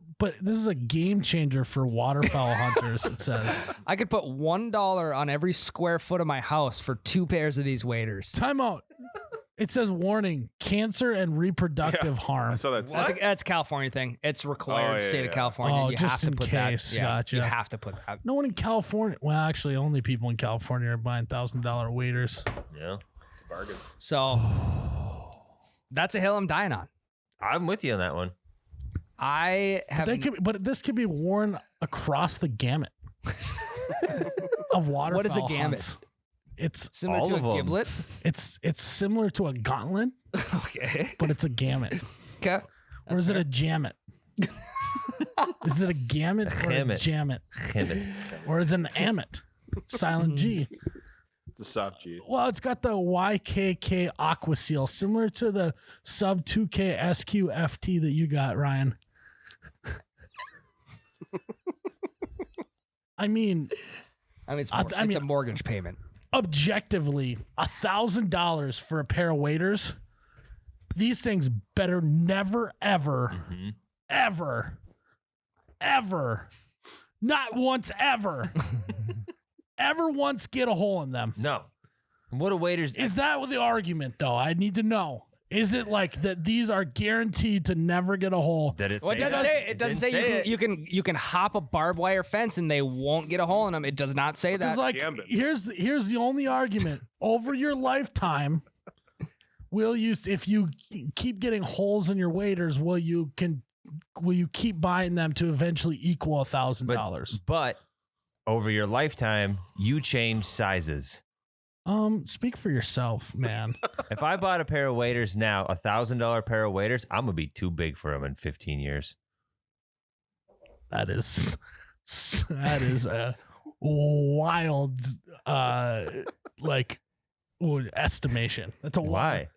A: this is a game changer for waterfowl hunters. It says
B: I could put $1 on every square foot of my house for 2 pairs of these waders.
A: Time out. It says warning: cancer and reproductive harm.
D: I saw that.
B: That's a California thing. It's required state of California.
A: Oh,
B: you
A: just
B: have to
A: in
B: put
A: case.
B: that. Yeah,
A: Gotcha.
B: You have to put that.
A: No one in California. Well, actually, only people in California are buying $1,000 waders.
C: Yeah.
D: It's a bargain.
B: So that's a hill I'm dying on.
C: I'm with you on that one.
B: I have.
A: But this could be worn across the gamut of waterfowl.
B: What is a gamut?
A: Hunts. It's
B: Similar
C: all
B: to a
C: of them.
B: giblet.
A: it's similar to a gauntlet,
B: Okay.
A: but it's a gamut.
B: Okay.
A: Or is it a jammet? Is it a gamut or a
C: Gamut.
A: jammet?
C: Gamut.
A: Or is it an amit? Silent G.
D: It's a soft G.
A: Well, it's got the YKK Aqua Seal, similar to the sub 2K SQFT that you got, Ryan. I mean,
B: it's
A: I mean-
B: a mortgage payment.
A: objectively, $1,000 for a pair of waders. These things better never, ever, ever, not once ever, ever once get a hole in them.
C: No. What a waiters.
A: Is that the argument, though? I need to know. Is it like that these are guaranteed to never get a hole?
C: Did it
B: Well, it
C: say
B: doesn't
C: that?
B: say. It doesn't say you can hop a barbed wire fence and they won't get a hole in them. It does not say that.
A: Because like
D: Gambit.
A: here's the only argument. Over your lifetime, if you keep getting holes in your waders, will you keep buying them to eventually equal $1,000?
C: But over your lifetime, you change sizes.
A: Speak for yourself, man.
C: If I bought a pair of waders now, $1,000 pair of waders, I'm gonna be too big for them in 15 years.
A: That is a wild estimation. That's a
C: Why?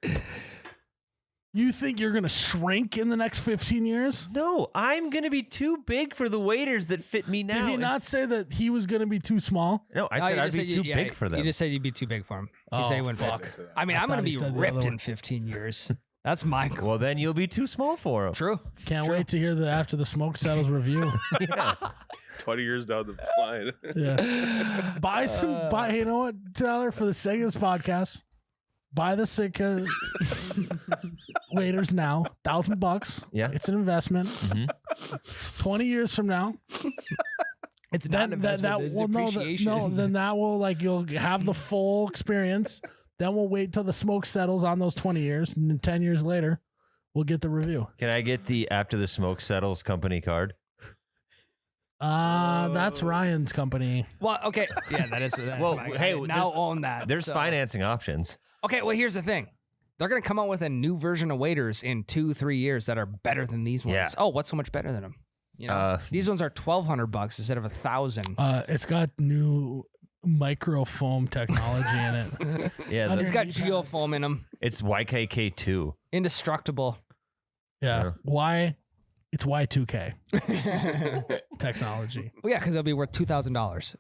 A: You think you're gonna shrink in the next 15 years?
C: No, I'm gonna be too big for the waders that fit me now.
A: Did he not say that he was gonna be too small?
C: No, I said I'd be too big for them.
B: You just said you'd be too big for him. You say he wouldn't
A: fuck.
B: fit. I mean,
A: I
B: I'm going
A: thought
B: to
A: he
B: be
A: said the
B: ripped
A: other
B: in
A: one.
B: 15 years. That's my goal.
C: Well, then you'll be too small for them.
B: True.
A: Can't wait to hear the After the Smoke Settles review.
C: Yeah.
D: 20 years down the line.
A: Yeah. Buy, you know what, Tyler, for the sake of this podcast, buy the Sitka waders now, $1,000.
C: Yeah.
A: It's an investment. 20 years from now,
B: It's not an investment. It's depreciation.
A: then that will you'll have the full experience. Then we'll wait till the smoke settles on those 20 years, and then 10 years later, we'll get the review.
C: Can I get the After the Smoke Settles company card?
A: That's Ryan's company.
B: Well, okay. Yeah, that is. That's
C: Well,
B: my,
C: hey,
B: I now own that.
C: There's
B: so.
C: financing options.
B: Okay, well, here's the thing. They're going to come out with a new version of waders in 2-3 years that are better than these ones.
C: Yeah.
B: Oh, what's so much better than them? You know, these ones are $1,200 instead of $1,000.
A: It's got new microfoam technology in it.
C: Yeah,
B: It's got
A: underneath
B: geofoam in them.
C: it's YKK2.
B: Indestructible.
A: Yeah. Why? It's Y2K technology.
B: Well, yeah, because it'll be worth $2,000.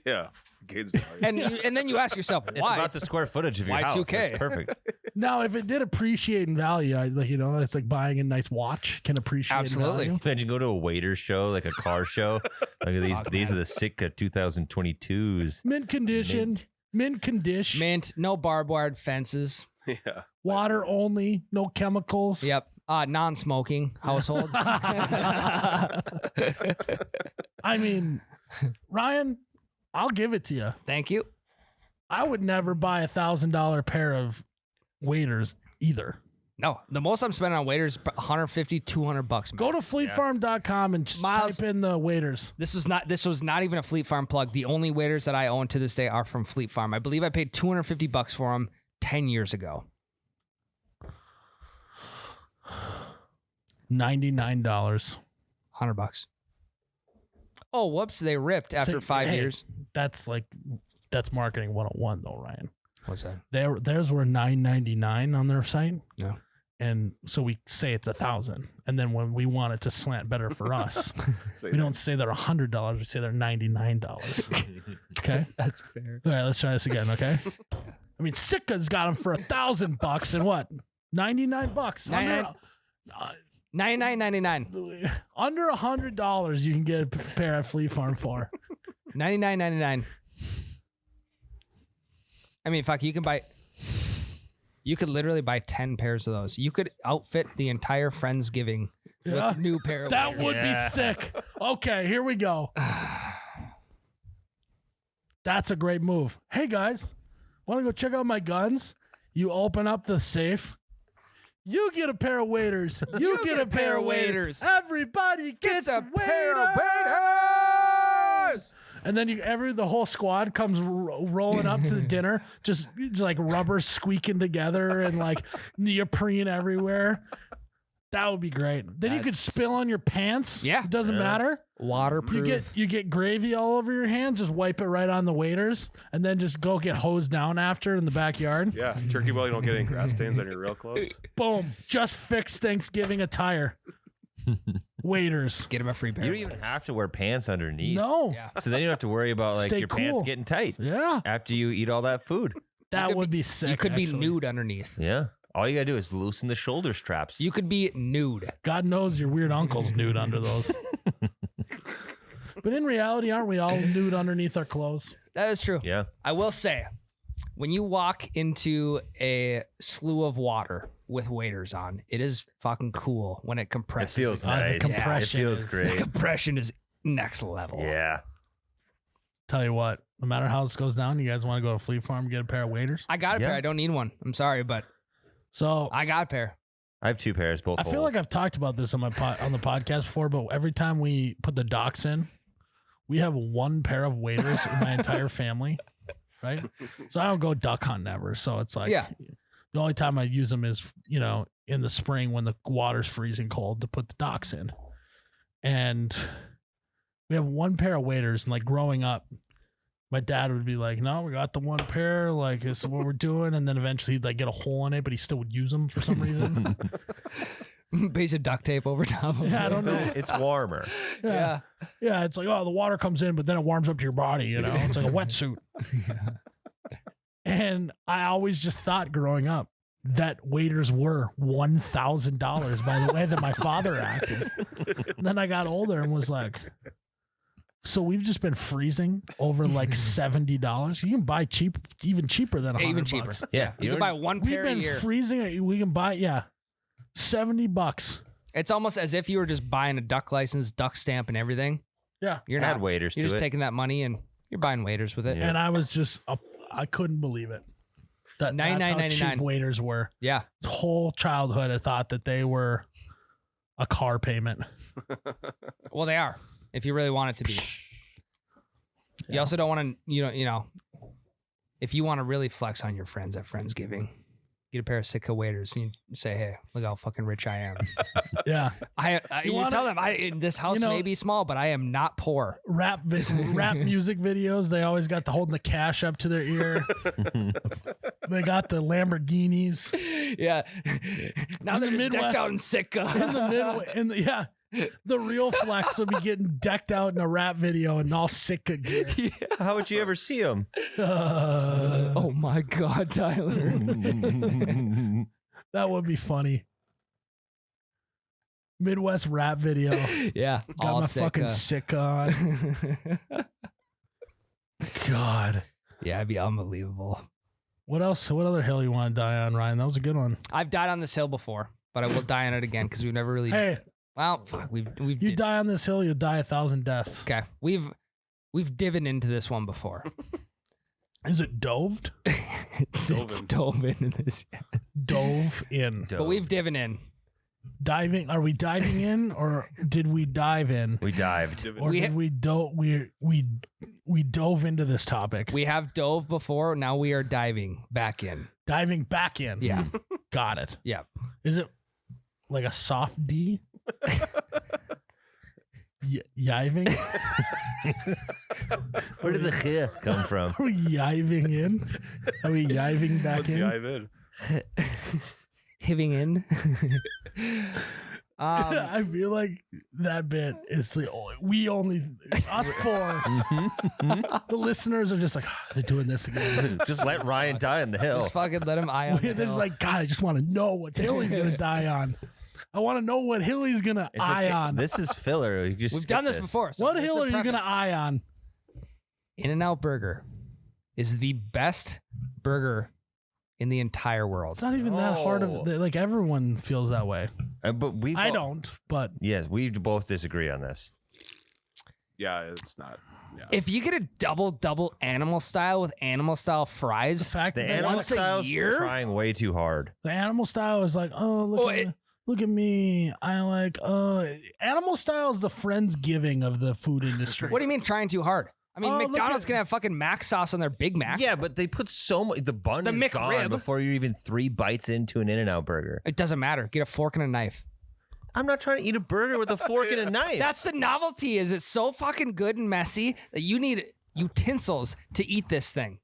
D: Yeah. Gates value.
B: And then you ask yourself,
C: It's
B: why?
C: about the square footage of your house.
B: Y2K.
C: That's perfect.
A: Now, if it did appreciate in value, it's like buying a nice watch can appreciate
B: Absolutely.
A: in value.
C: Imagine go to a waiter show, like a car show. Look at these. These are the Sitka 2022s.
A: Mint condition, mint condition,
B: Mint, no barbed wire fences.
D: Yeah.
A: water only, no chemicals.
B: Yep. Non-smoking household.
A: I mean, Ryan, I'll give it to you.
B: Thank you.
A: I would never buy $1,000 pair of waders either.
B: No, the most I'm spending on waders is $150, $200.
A: Go to fleetfarm.com and just
B: Myles.
A: type in the waders.
B: This was not even a Fleet Farm plug. The only waders that I own to this day are from Fleet Farm. I believe I paid $250 for them 10 years ago.
A: $99.
B: $100. Oh, whoops! They ripped after 5
A: Hey,
B: years.
A: That's marketing 101 though, Ryan.
B: What's that?
A: Theirs were $9.99 on their site.
B: Yeah.
A: And so we say it's 1,000. And then when we want it to slant better for us,
D: So,
A: we don't say they're $100. We say they're $99. Okay.
B: That's fair.
A: All right, let's try this again. Okay. I mean, Sitka's got them for $1,000 and what? $99.
B: $99.99.
A: Under $100, you can get a pair at Fleet Farm for.
B: $99.99. I mean, fuck, you could literally buy 10 pairs of those. You could outfit the entire Friendsgiving
A: Yeah.
B: with new pair of
A: That
B: waders.
A: would be sick. Okay, here we go. That's a great move. Hey guys, want to go check out my guns? You open up the safe. You get a pair of waders. You get a pair of waders. Everybody gets a pair of waders. And then the whole squad comes rolling up to the dinner, just like rubber squeaking together and like neoprene everywhere. That would be great. Then you could spill on your pants.
B: Yeah.
A: It doesn't matter.
B: Waterproof.
A: You get gravy all over your hand, just wipe it right on the waders, and then just go get hosed down after in the backyard.
D: Yeah. Turkey well, you don't get any grass stains on your real clothes.
A: Boom. Just fix Thanksgiving attire. Waders.
B: Get him a free pair.
C: You don't even have to wear pants underneath.
A: No.
B: Yeah.
C: So then you don't have to worry about like
A: Stay
C: your pants
A: cool.
C: getting tight
A: Yeah.
C: after you eat all that food.
A: That
B: could
A: would be sick.
B: You could be
A: actually.
B: nude underneath.
C: Yeah. All you gotta do is loosen the shoulder straps.
B: You could be nude.
A: God knows your weird uncle's nude under those. But in reality, aren't we all nude underneath our clothes?
B: That is true.
C: Yeah.
B: I will say, when you walk into a slough of water with waders on, it is fucking cool when it
C: It
B: compresses.
C: feels
A: the
C: nice.
A: compression
C: it feels
A: is-
B: The
C: great.
B: compression is next level.
C: Yeah.
A: Tell you what, no matter how this goes down, you guys want to go to Fleet Farm and get a pair of waders?
B: I got a
C: Yeah.
B: pair. I don't need one. I'm sorry, but
A: So
B: I got a pair.
C: I have 2 pairs, both
A: I feel like I've talked about this on my on the podcast before, but every time we put the docks in, we have one pair of waders in my entire family, right? So I don't go duck hunting ever. So it's like,
B: Yeah.
A: the only time I use them is, in the spring when the water's freezing cold to put the docks in. And we have one pair of waders, and like growing up, my dad would be like, no, we got the one pair, like this is what we're doing. And then eventually he'd like get a hole in it, but he still would use them for some reason.
B: Piece of duct tape over top of
A: Yeah, I
B: it.
A: don't know.
C: it's warmer.
B: Yeah.
A: Yeah, it's like, oh, the water comes in, but then it warms up to your body, It's like a wetsuit. And I always just thought growing up that waders were $1,000 by the way that my father acted. And then I got older and was like, so we've just been freezing over like $70. You can buy even cheaper than $100.
B: Even cheaper.
A: bucks.
C: Yeah.
B: You
C: don't-
B: can buy one
A: We've
B: pair a
A: been
B: year.
A: freezing. We can buy, $70.
B: It's almost as if you were just buying a duck license, duck stamp, and everything.
A: Yeah.
B: You're
C: add
B: not.
C: waders
B: You're
C: to
B: just
C: it.
B: taking that money and you're buying waders with it.
C: Yeah.
A: And I was just, I couldn't believe it. That's how
B: $99.99.
A: cheap waders were.
B: Yeah.
A: Whole childhood, I thought that they were a car payment.
B: Well, they are. If you really want it to be. You also don't want to, if you want to really flex on your friends at Friendsgiving, get a pair of Sitka waders, and you say, "Hey, look how fucking rich I am."
A: Yeah.
B: You tell them, this house may be small, but I am not poor.
A: Rap music videos, they always got the holding the cash up to their ear. They got the Lamborghinis.
B: Yeah. Now
A: In
B: they're
A: the
B: just decked
A: Midwest-
B: out in Sitka.
A: In the yeah. The real flex will be getting decked out in a rap video and all Sitka gear.
C: How would you ever see him?
B: Oh my God, Tyler.
A: That would be funny. Midwest rap video.
B: Yeah.
A: Got
B: all
A: my
B: Sitka.
A: fucking Sitka on. God.
B: Yeah, it'd be unbelievable.
A: What else? What other hill you want to die on, Ryan? That was a good one.
B: I've died on this hill before, but I will die on it again because we've never really.
A: Hey,
B: Well, fuck, we've
A: you die on this hill, you'll die 1,000 deaths.
B: Okay, we've divin into this one before.
A: Is it doved?
B: it's dove into this,
A: Dove in.
B: but we've divin in.
A: Diving? Are we diving in, or did we dive in?
C: We dived.
A: Or did we dove into this topic?
B: We have dove before. Now we are diving back in.
A: Diving back in.
B: Yeah,
A: Got it.
B: yeah.
A: Is it like a soft D? Yiving?
C: Where did the "h" come from?
A: Are we yiving in? Are we yiving back
D: Let's
A: in?
D: dive in.
B: Hiving in.
A: I feel like that bit is like us four. The listeners are just like, they're doing this again.
C: Just let Ryan die on the hill.
B: Just fucking let him eye on the
A: They're just
B: hill.
A: like, God, I just want to know what hill he's gonna die on. I want to know what hill he's gonna
C: It's
A: eye
C: okay.
A: on.
C: This is filler. You just
B: We've
C: skip
B: done this before. So
A: What
B: this is
A: hill
B: a
A: are you gonna
B: preface.
A: eye on?
B: In-N-Out Burger is the best burger in the entire world.
A: It's not even that hard of like everyone feels that way.
C: But we.
A: I don't, but
C: Yes, we both disagree on this.
D: Yeah, it's not. Yeah.
B: If you get a double animal style with animal style
A: the
B: fries,
A: fact
C: The
A: that
C: animal
B: once a
C: style's
B: year?
C: trying way too hard.
A: the animal style is like, oh look at me. I like animal style is the Friendsgiving of the food industry.
B: what do you mean trying too hard? I mean,
A: Oh, look
B: McDonald's
A: at-
B: can have fucking Mac sauce on their Big Mac.
C: Yeah, but they put so much. The bun
B: The
C: is gone
B: McRib.
C: before you're even 3 bites into an In-N-Out burger.
B: It doesn't matter. Get a fork and a knife.
C: I'm not trying to eat a burger with a fork and a knife.
B: That's the novelty. Is it's so fucking good and messy that you need utensils to eat this thing.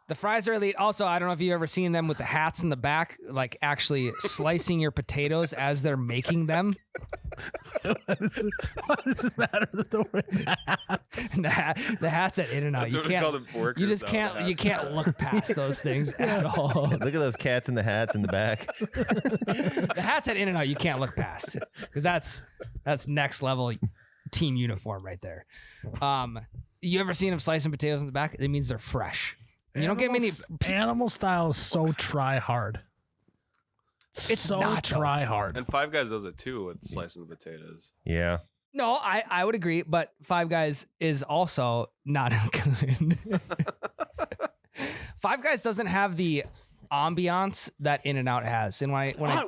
B: The fries are elite. Also, I don't know if you've ever seen them with the hats in the back, like actually slicing your potatoes as they're making them.
A: Why does it matter that the word
B: The hats at In-N-Out.
D: That's
B: You
D: what we call
B: can't.
D: them workers
B: You just
D: now,
B: can't.
D: the
B: You
D: hats.
B: can't look past those things at all.
C: Look at those cats in the hats in the back.
B: The hats at In-N-Out you can't look past because that's next level team uniform right there. You ever seen them slicing potatoes in the back? It means they're fresh. You don't get many.
A: Animal style is so try hard.
B: It's
A: so
B: not, though.
A: try hard.
D: And Five Guys does it too with slicing the potatoes.
C: Yeah.
B: No, I would agree, but Five Guys is also not as good. Five Guys doesn't have the ambiance that In-N-Out has. And when I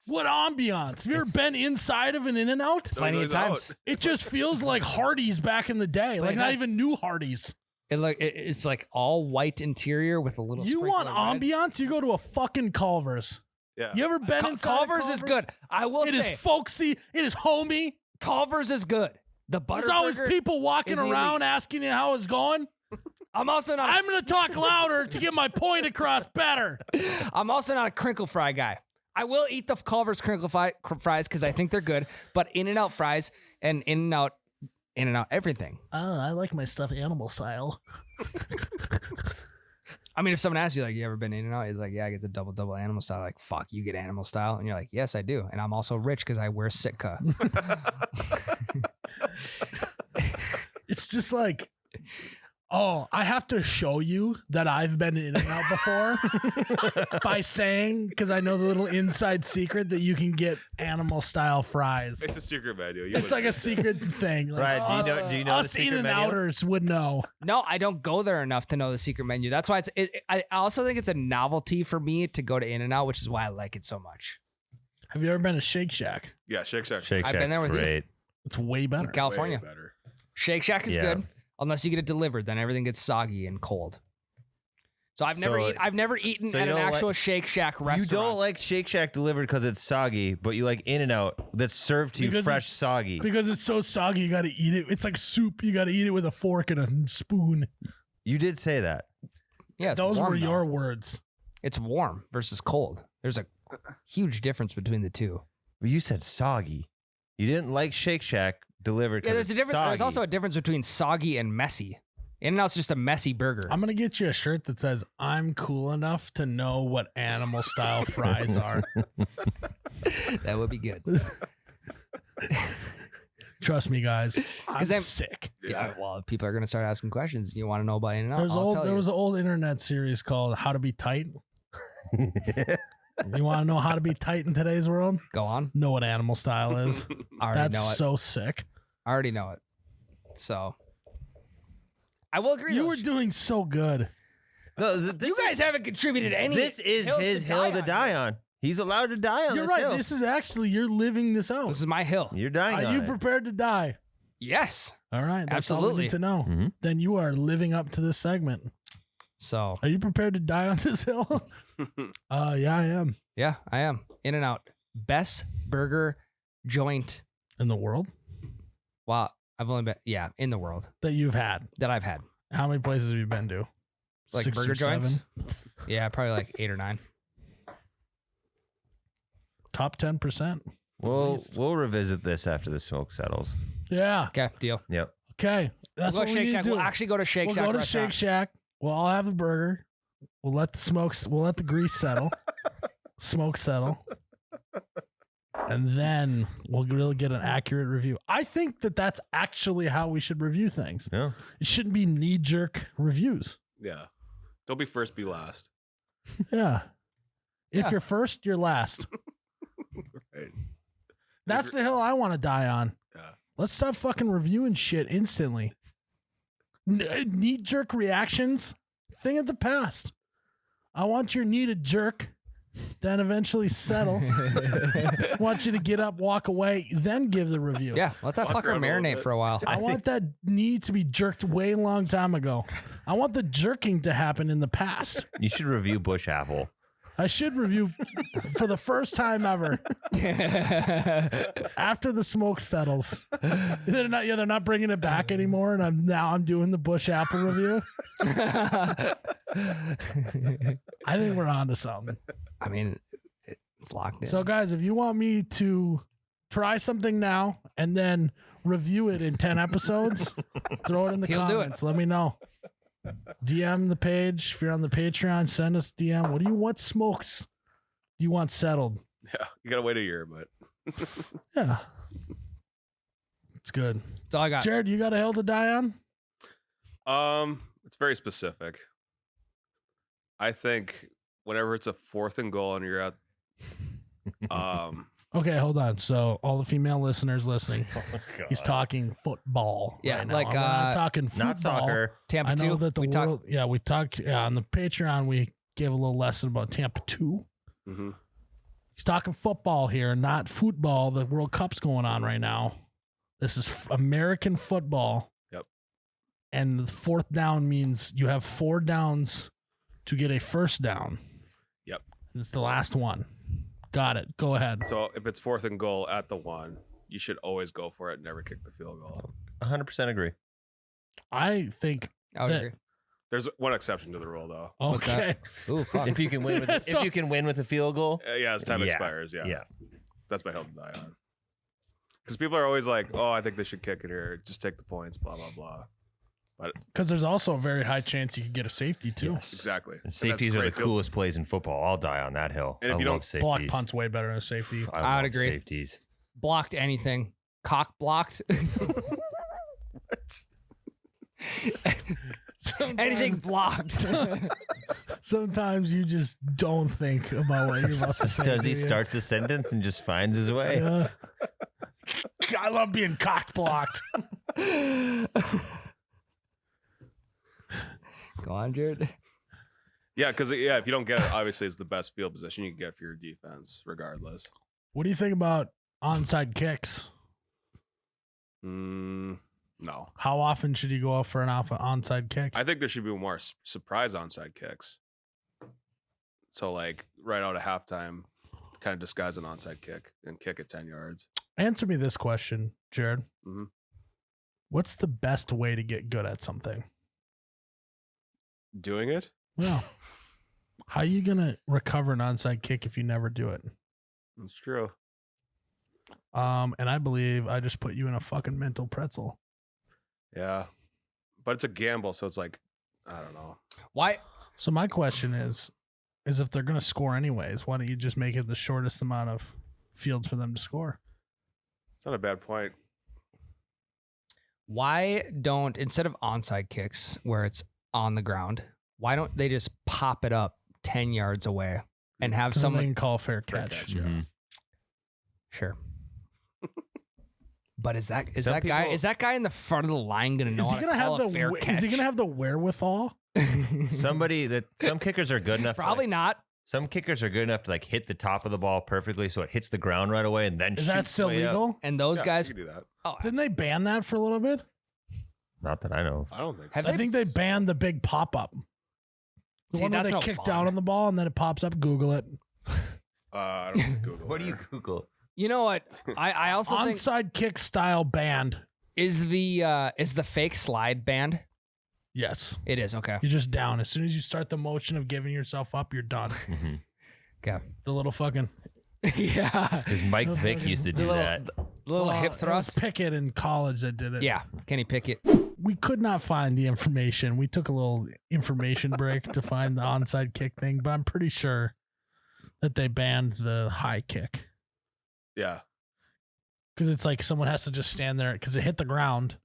A: What ambiance? Have you ever been inside of an In-N-Out?
B: plenty of
D: Always out.
B: times,
A: It just feels like Hardee's back in the day. Like
B: of
A: not
B: times.
A: even new Hardee's.
B: it's like all white interior with a little.
A: You
B: sprinkle
A: want
B: of red.
A: ambiance? You go to a fucking Culver's.
D: Yeah.
A: You ever been inside of
B: Culver's is good. I will
A: It is
B: say
A: folksy. It is homey.
B: Culver's is good. The
A: There's
B: butter
A: always
B: burger
A: people walking
B: is elite.
A: around asking you how it's going.
B: I'm also not.
A: I'm going to talk louder to get my point across better.
B: I'm also not a crinkle fry guy. I will eat the Culver's crinkle fries because I think they're good, but In-N-Out fries and In-N-Out everything.
A: Oh, I like my stuff animal style.
B: I mean, if someone asks you, like, you ever been In-N-Out? He's like, yeah, I get the double animal style. Like, fuck, you get animal style? And you're like, yes, I do. And I'm also rich because I wear Sitka.
A: It's just like, oh, I have to show you that I've been in and out before by saying, because I know the little inside secret that you can get animal style fries.
D: It's a secret menu. You
A: It's
D: wouldn't
A: like a
D: get
A: secret thing. Like
C: Right, do you know the
A: us
C: secret
A: in and
C: menu?
A: outers would know.
B: No, I don't go there enough to know the secret menu. That's why I also think it's a novelty for me to go to In-N-Out, which is why I like it so much.
A: Have you ever been to Shake Shack?
D: Yeah, Shake Shack.
C: Shake
B: I've
C: Shack's
B: been there with you.
C: great.
A: It's way better.
B: California.
D: Way better.
B: Shake Shack is
C: Yeah.
B: good, unless you get it delivered. Then everything gets soggy and cold. So I've never eaten
C: so
B: at
C: you
B: an
C: don't
B: actual
C: like-
B: Shake Shack restaurant.
C: You don't like Shake Shack delivered because it's soggy, but you like In-N-Out that's served to you
A: Because
C: fresh
A: it's-
C: soggy.
A: Because it's so soggy, you got to eat it. It's like soup. You got to eat it with a fork and a spoon.
C: You did say that.
B: Yeah, it's
A: Those
B: warm,
A: were
B: though.
A: your words.
B: It's warm versus cold. There's a huge difference between the two.
C: Well, you said soggy. You didn't like Shake Shack delivered.
B: Yeah, there's a difference. There's
C: Soggy.
B: also a difference between soggy and messy. In-N-Out's just a messy burger.
A: I'm going to get you a shirt that says, I'm cool enough to know what animal style fries are.
B: That would be good.
A: Trust me, guys. I'm
B: I'm-
A: sick.
B: Yeah. Well, people are gonna start asking questions. You want to know about In-N-Out?
A: There was an old internet series called How to Be Tight. You want to know how to be tight in today's world?
B: Go on.
A: Know what animal style is.
B: I already
A: That's
B: know it.
A: so sick.
B: I already know it. So I will agree.
A: You
B: though.
A: were doing so good.
C: No,
B: You guys haven't contributed any.
C: This is his hill to die on. He's allowed to die on
A: You're
C: this
A: right.
C: hill.
A: This is actually, you're living this out.
B: This is my hill.
C: You're dying
A: Are
C: on
A: you
C: it.
A: prepared to die?
B: Yes.
A: All right. That's all we
B: Absolutely.
A: need to know.
C: Mhm.
A: Then you are living up to this segment.
B: So
A: Are you prepared to die on this hill? Yeah, I am.
B: yeah, I am. In-N-Out, best burger joint.
A: In the world
B: Wow, I've only been in the world
A: that you've had.
B: that I've had.
A: How many places have you been to?
B: Like
A: 6
B: burger
A: or 7?
B: joints? Yeah, probably like 8 or 9.
A: Top 10%.
C: We'll revisit this after the smoke settles.
A: Yeah.
B: Okay, deal.
C: Yep.
A: Okay. That's
B: We'll
A: what
B: go
A: we
B: Shake
A: need
B: Shack.
A: to do.
B: We'll actually go to Shake
A: We'll
B: Shack.
A: go to
B: restaurant.
A: Shake Shack. We'll all have a burger. We'll let the smoke settle. And then we'll really get an accurate review. I think that that's actually how we should review things.
C: Yeah.
A: It shouldn't be knee-jerk reviews.
D: Yeah. Don't be first, be last.
A: Yeah. If
B: Yeah.
A: you're first, you're last.
D: Right.
A: That's the hill I want to die on.
D: Yeah.
A: Let's stop fucking reviewing shit instantly. Knee-jerk reactions, thing of the past. I want your knee to jerk, then eventually settle. Want you to get up, walk away, then give the review.
B: Yeah, let that
D: Fuck
B: fucker
D: around a little
B: marinate
D: bit.
B: for a while.
A: I want that knee to be jerked way long time ago. I want the jerking to happen in the past.
C: You should review Bush Apple.
A: I should review for the first time ever after the smoke settles. They're not bringing it back anymore, and I'm doing the Bush Apple review. I think we're on to something.
B: I mean, it's locked in.
A: So, guys, if you want me to try something now and then review it in 10 episodes, throw it in the
B: He'll do it.
A: comments. Let me know. DM the page. If you're on the Patreon, send us DM. What smokes do you want settled?
D: Yeah. You gotta wait a year, but
A: Yeah. It's good.
B: That's all I got.
A: Jared, you got a hill to die on?
D: it's very specific. I think whenever it's a 4th and goal and you're at
A: Okay, hold on. So, all the female listeners listening,
C: Oh,
A: he's talking football.
B: Yeah,
A: right now.
B: like,
A: We're not talking football.
C: Not soccer.
B: Tampa
A: I know
B: 2.
A: that the
B: we
A: world. We talked on the Patreon. We gave a little lesson about Tampa 2.
D: mhm.
A: He's talking football here, not football. The World Cup's going on right now. This is American football.
D: Yep.
A: And the 4th down means you have 4 downs to get a first down.
D: Yep.
A: It's the last one. Got it. Go ahead.
D: So if it's 4th and goal at the 1, you should always go for it and never kick the field goal.
C: 100% agree.
A: I think.
B: I would
A: that-
B: agree.
D: There's one exception to the rule though.
B: What's that?
A: Okay.
B: Ooh, fuck.
C: If you can win with
A: So-
C: if you can win with a field goal,
D: Yeah, as time
C: Yeah.
D: expires. Yeah.
C: yeah.
D: That's my hill to die on. Because people are always like, "Oh, I think they should kick it here. Just take the points." Blah blah blah.
A: Because there's also a very high chance you could get a safety too.
D: Exactly.
C: And
D: that's
C: safeties are the
D: great field-
C: coolest plays in football. I'll die on that hill.
D: And if
C: I
D: you
C: love
D: don't
C: safeties.
A: Block punt's way better than a safety.
B: I would
C: love
B: agree.
C: Safeties.
B: Blocked anything. Cock blocked. Anything blocked.
A: Sometimes you just don't think about what you're about to say.
C: Does
A: do
C: he
A: you?
C: starts a sentence and just finds his way?
A: Yeah. I love being cock blocked.
B: Go on, Jared.
D: Yeah, because if you don't get it, obviously it's the best field position you can get for your defense, regardless.
A: What do you think about onside kicks?
D: No,
A: How often should you go up for an onside kick?
D: I think there should be more surprise onside kicks. So like right out of halftime, kind of disguise an onside kick and kick it 10 yards.
A: Answer me this question, Jared.
D: Mhm.
A: What's the best way to get good at something?
D: Doing it?
A: Well, how you gonna recover an onside kick if you never do it?
D: That's true.
A: And I believe I just put you in a fucking mental pretzel.
D: Yeah. But it's a gamble, so it's like, I don't know.
B: Why?
A: So my question is if they're gonna score anyways, why don't you just make it the shortest amount of fields for them to score?
D: It's not a bad point.
B: Why don't, instead of onside kicks where it's on the ground, why don't they just pop it up 10 yards away and have
A: Someone
B: someone?
A: can call a fair
D: Fair
A: catch.
D: catch, yeah.
C: Mhm.
B: Sure. But is that
C: Some
B: that guy in the front of the line gonna know
A: Is he
B: how to
A: gonna
B: call
A: have
B: a fair catch?
A: is he gonna have the wherewithal?
C: Some kickers are good enough.
B: Probably not.
C: Some kickers are good enough to like hit the top of the ball perfectly, so it hits the ground right away, and then
A: Is that
C: shoots
A: still
C: way up.
A: legal?
B: And those
D: Yeah,
B: guys,
D: you can do that.
B: oh,
A: Didn't they ban that for a little bit?
C: Not that I know.
D: I don't think
B: Have
D: so.
A: I think they banned the big pop up. The
B: See,
A: one where
B: that's
A: they
B: no
A: kick
B: fun.
A: down on the ball and then it pops up. Google it.
D: I don't think Google.
C: What do you
D: there.
C: Google?
B: you know what? I also think
A: Onside kick style banned.
B: is the fake slide banned.
A: Yes.
B: It is okay.
A: You're just down. As soon as you start the motion of giving yourself up, you're done.
C: Mhm.
B: Okay.
A: The little fucking
B: Yeah.
C: Because Mike Vick used to do that.
B: Little
A: Well,
B: hip
A: it was
B: thrust.
A: Pickett in college that did it.
B: Yeah. Kenny Pickett.
A: We could not find the information. We took a little information break to find the onside kick thing, but I'm pretty sure that they banned the high kick
D: Yeah.
A: because it's like someone has to just stand there because it hit the ground.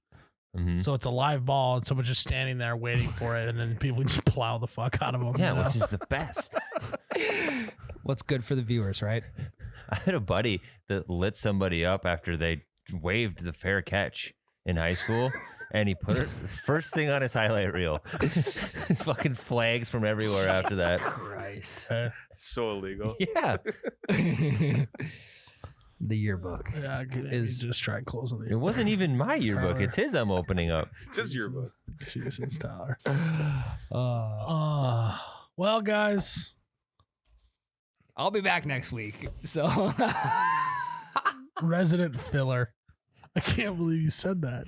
C: Mhm.
A: So it's a live ball and someone's just standing there waiting for it. And then people just plow the fuck out of them.
C: Yeah,
A: you know?
C: which is the best.
B: What's good for the viewers, right?
C: I had a buddy that lit somebody up after they waved the fair catch in high school, and he put it first thing on his highlight reel. His fucking flags from everywhere after that.
B: Christ.
D: It's so illegal.
C: Yeah,
B: The yearbook.
A: Yeah, I could
B: Is-
A: just try closing the
C: it wasn't even my yearbook.
A: Tyler.
C: It's his I'm opening up.
D: It's his yearbook.
A: Jesus, Tyler.
B: Uh,
A: Well, guys,
B: I'll be back next week. So
A: resident filler. I can't believe you said that.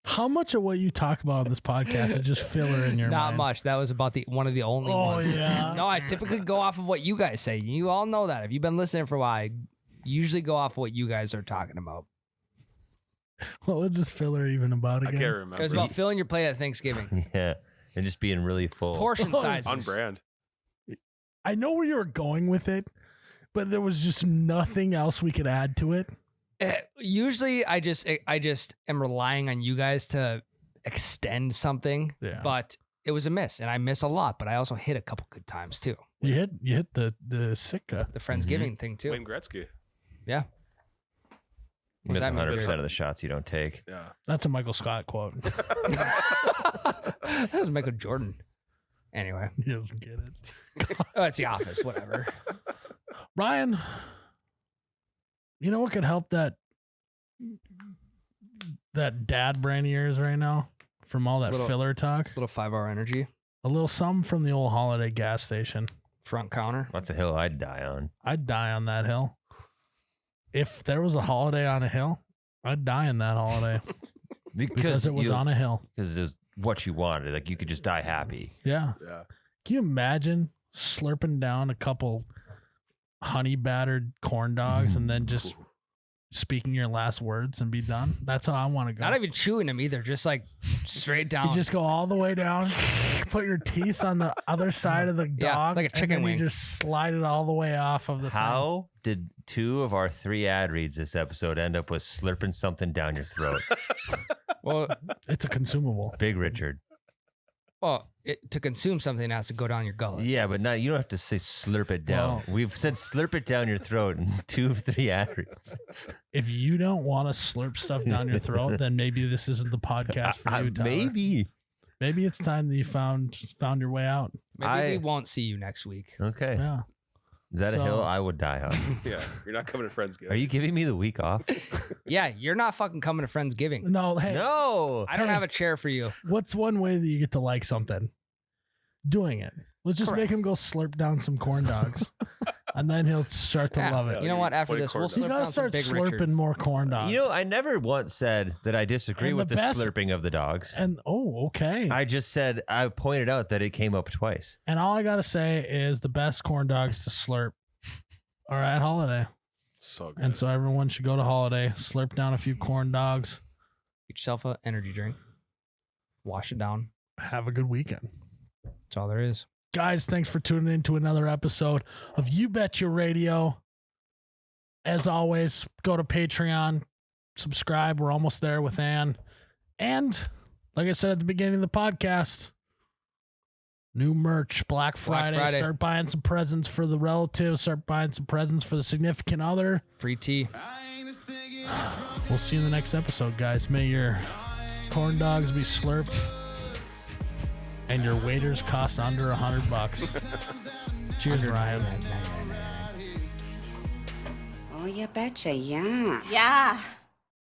A: How much of what you talk about on this podcast is just filler in your
B: not
A: mind?
B: much. That was about one of the only
A: Oh,
B: ones.
A: yeah.
B: No, I typically go off of what you guys say. You all know that. If you've been listening for a while, I usually go off of what you guys are talking about.
A: What was this filler even about
D: I
A: again?
D: can't
B: It
D: remember.
B: was about filling your plate at Thanksgiving.
C: Yeah, and just being really full.
B: Portion
A: Oh,
B: sizes.
D: On brand.
A: I know where you were going with it, but there was just nothing else we could add to it.
B: Usually I just am relying on you guys to extend something,
A: Yeah.
B: but it was a miss, and I miss a lot, but I also hit a couple good times too.
A: You hit the Sitka.
B: The Friendsgiving thing too.
D: Wayne Gretzky.
B: Yeah.
C: You miss
B: that mean?
C: 100% of the shots you don't take.
D: Yeah.
A: That's a Michael Scott quote.
B: That was Michael Jordan. Anyway,
A: He doesn't get it.
B: oh, it's The Office. Whatever.
A: Ryan, you know what could help that dad brain of yours right now from all that
B: Little-
A: filler talk?
B: Little 5-hour energy
A: A little something from the old Holiday gas station.
B: front counter.
C: That's a hill I'd die on.
A: I'd die on that hill. If there was a holiday on a hill, I'd die in that holiday because it was on a hill.
C: Because it was what you wanted. Like you could just die happy.
A: Yeah.
D: Yeah.
A: Can you imagine slurping down a couple honey battered corn dogs and then just speaking your last words and be done? That's how I want to go.
B: Not even chewing them either. Just like straight down.
A: You just go all the way down, put your teeth on the other side of the
B: Yeah,
A: dog,
B: like a chicken
A: and then
B: wing.
A: You just slide it all the way off of the thing.
C: How did 2 of our 3 ad reads this episode end up with slurping something down your throat?
B: well,
A: It's a consumable.
C: Big Richard.
B: to consume something it has to go down your gullet.
C: Yeah, but not you don't have to say slurp it down.
A: Well-
C: We've said slurp it down your throat in 2 of 3 ad reads.
A: If you don't want to slurp stuff down your throat, then maybe this isn't the podcast for you, Tyler.
C: Maybe.
A: Maybe it's time that you found your way out.
B: Maybe we won't see you next week.
C: Okay.
A: Yeah.
C: Is that a
A: So-
C: hill I would die on?
D: Yeah. You're not coming to Friendsgiving.
C: Are you giving me the week off?
B: Yeah, you're not fucking coming to Friendsgiving.
A: No, hey,
C: No.
B: I don't have a chair for you.
A: what's one way that you get to like something? doing it. Let's just make him go slurp down some corn dogs, and then he'll start to love it.
B: You know what? After this, we'll
A: You
B: slurp
A: gotta
B: down some
A: start
B: Big
A: slurping
B: Richard.
A: more corn dogs.
C: You know, I never once said that I disagree
A: And
C: with
A: the
C: the
A: best-
C: slurping of the dogs.
A: and okay.
C: I just said, I pointed out that it came up twice.
A: And all I gotta say is the best corn dogs to slurp are at Holiday.
D: So good.
A: And so everyone should go to Holiday, slurp down a few corn dogs,
B: Get yourself an energy drink. Wash it down.
A: have a good weekend.
B: That's all there is.
A: Guys, thanks for tuning in to another episode of You Betcha Radio. As always, go to Patreon, subscribe. We're almost there with Ann. And like I said at the beginning of the podcast, new merch, Black Friday. Start buying some presents for the relatives. Start buying some presents for the significant other.
B: Free tea.
A: We'll see you in the next episode, guys. May your corn dogs be slurped and your waiters cost under $100. Cheers, Ryan.
E: Oh, you betcha, yeah.
F: Yeah.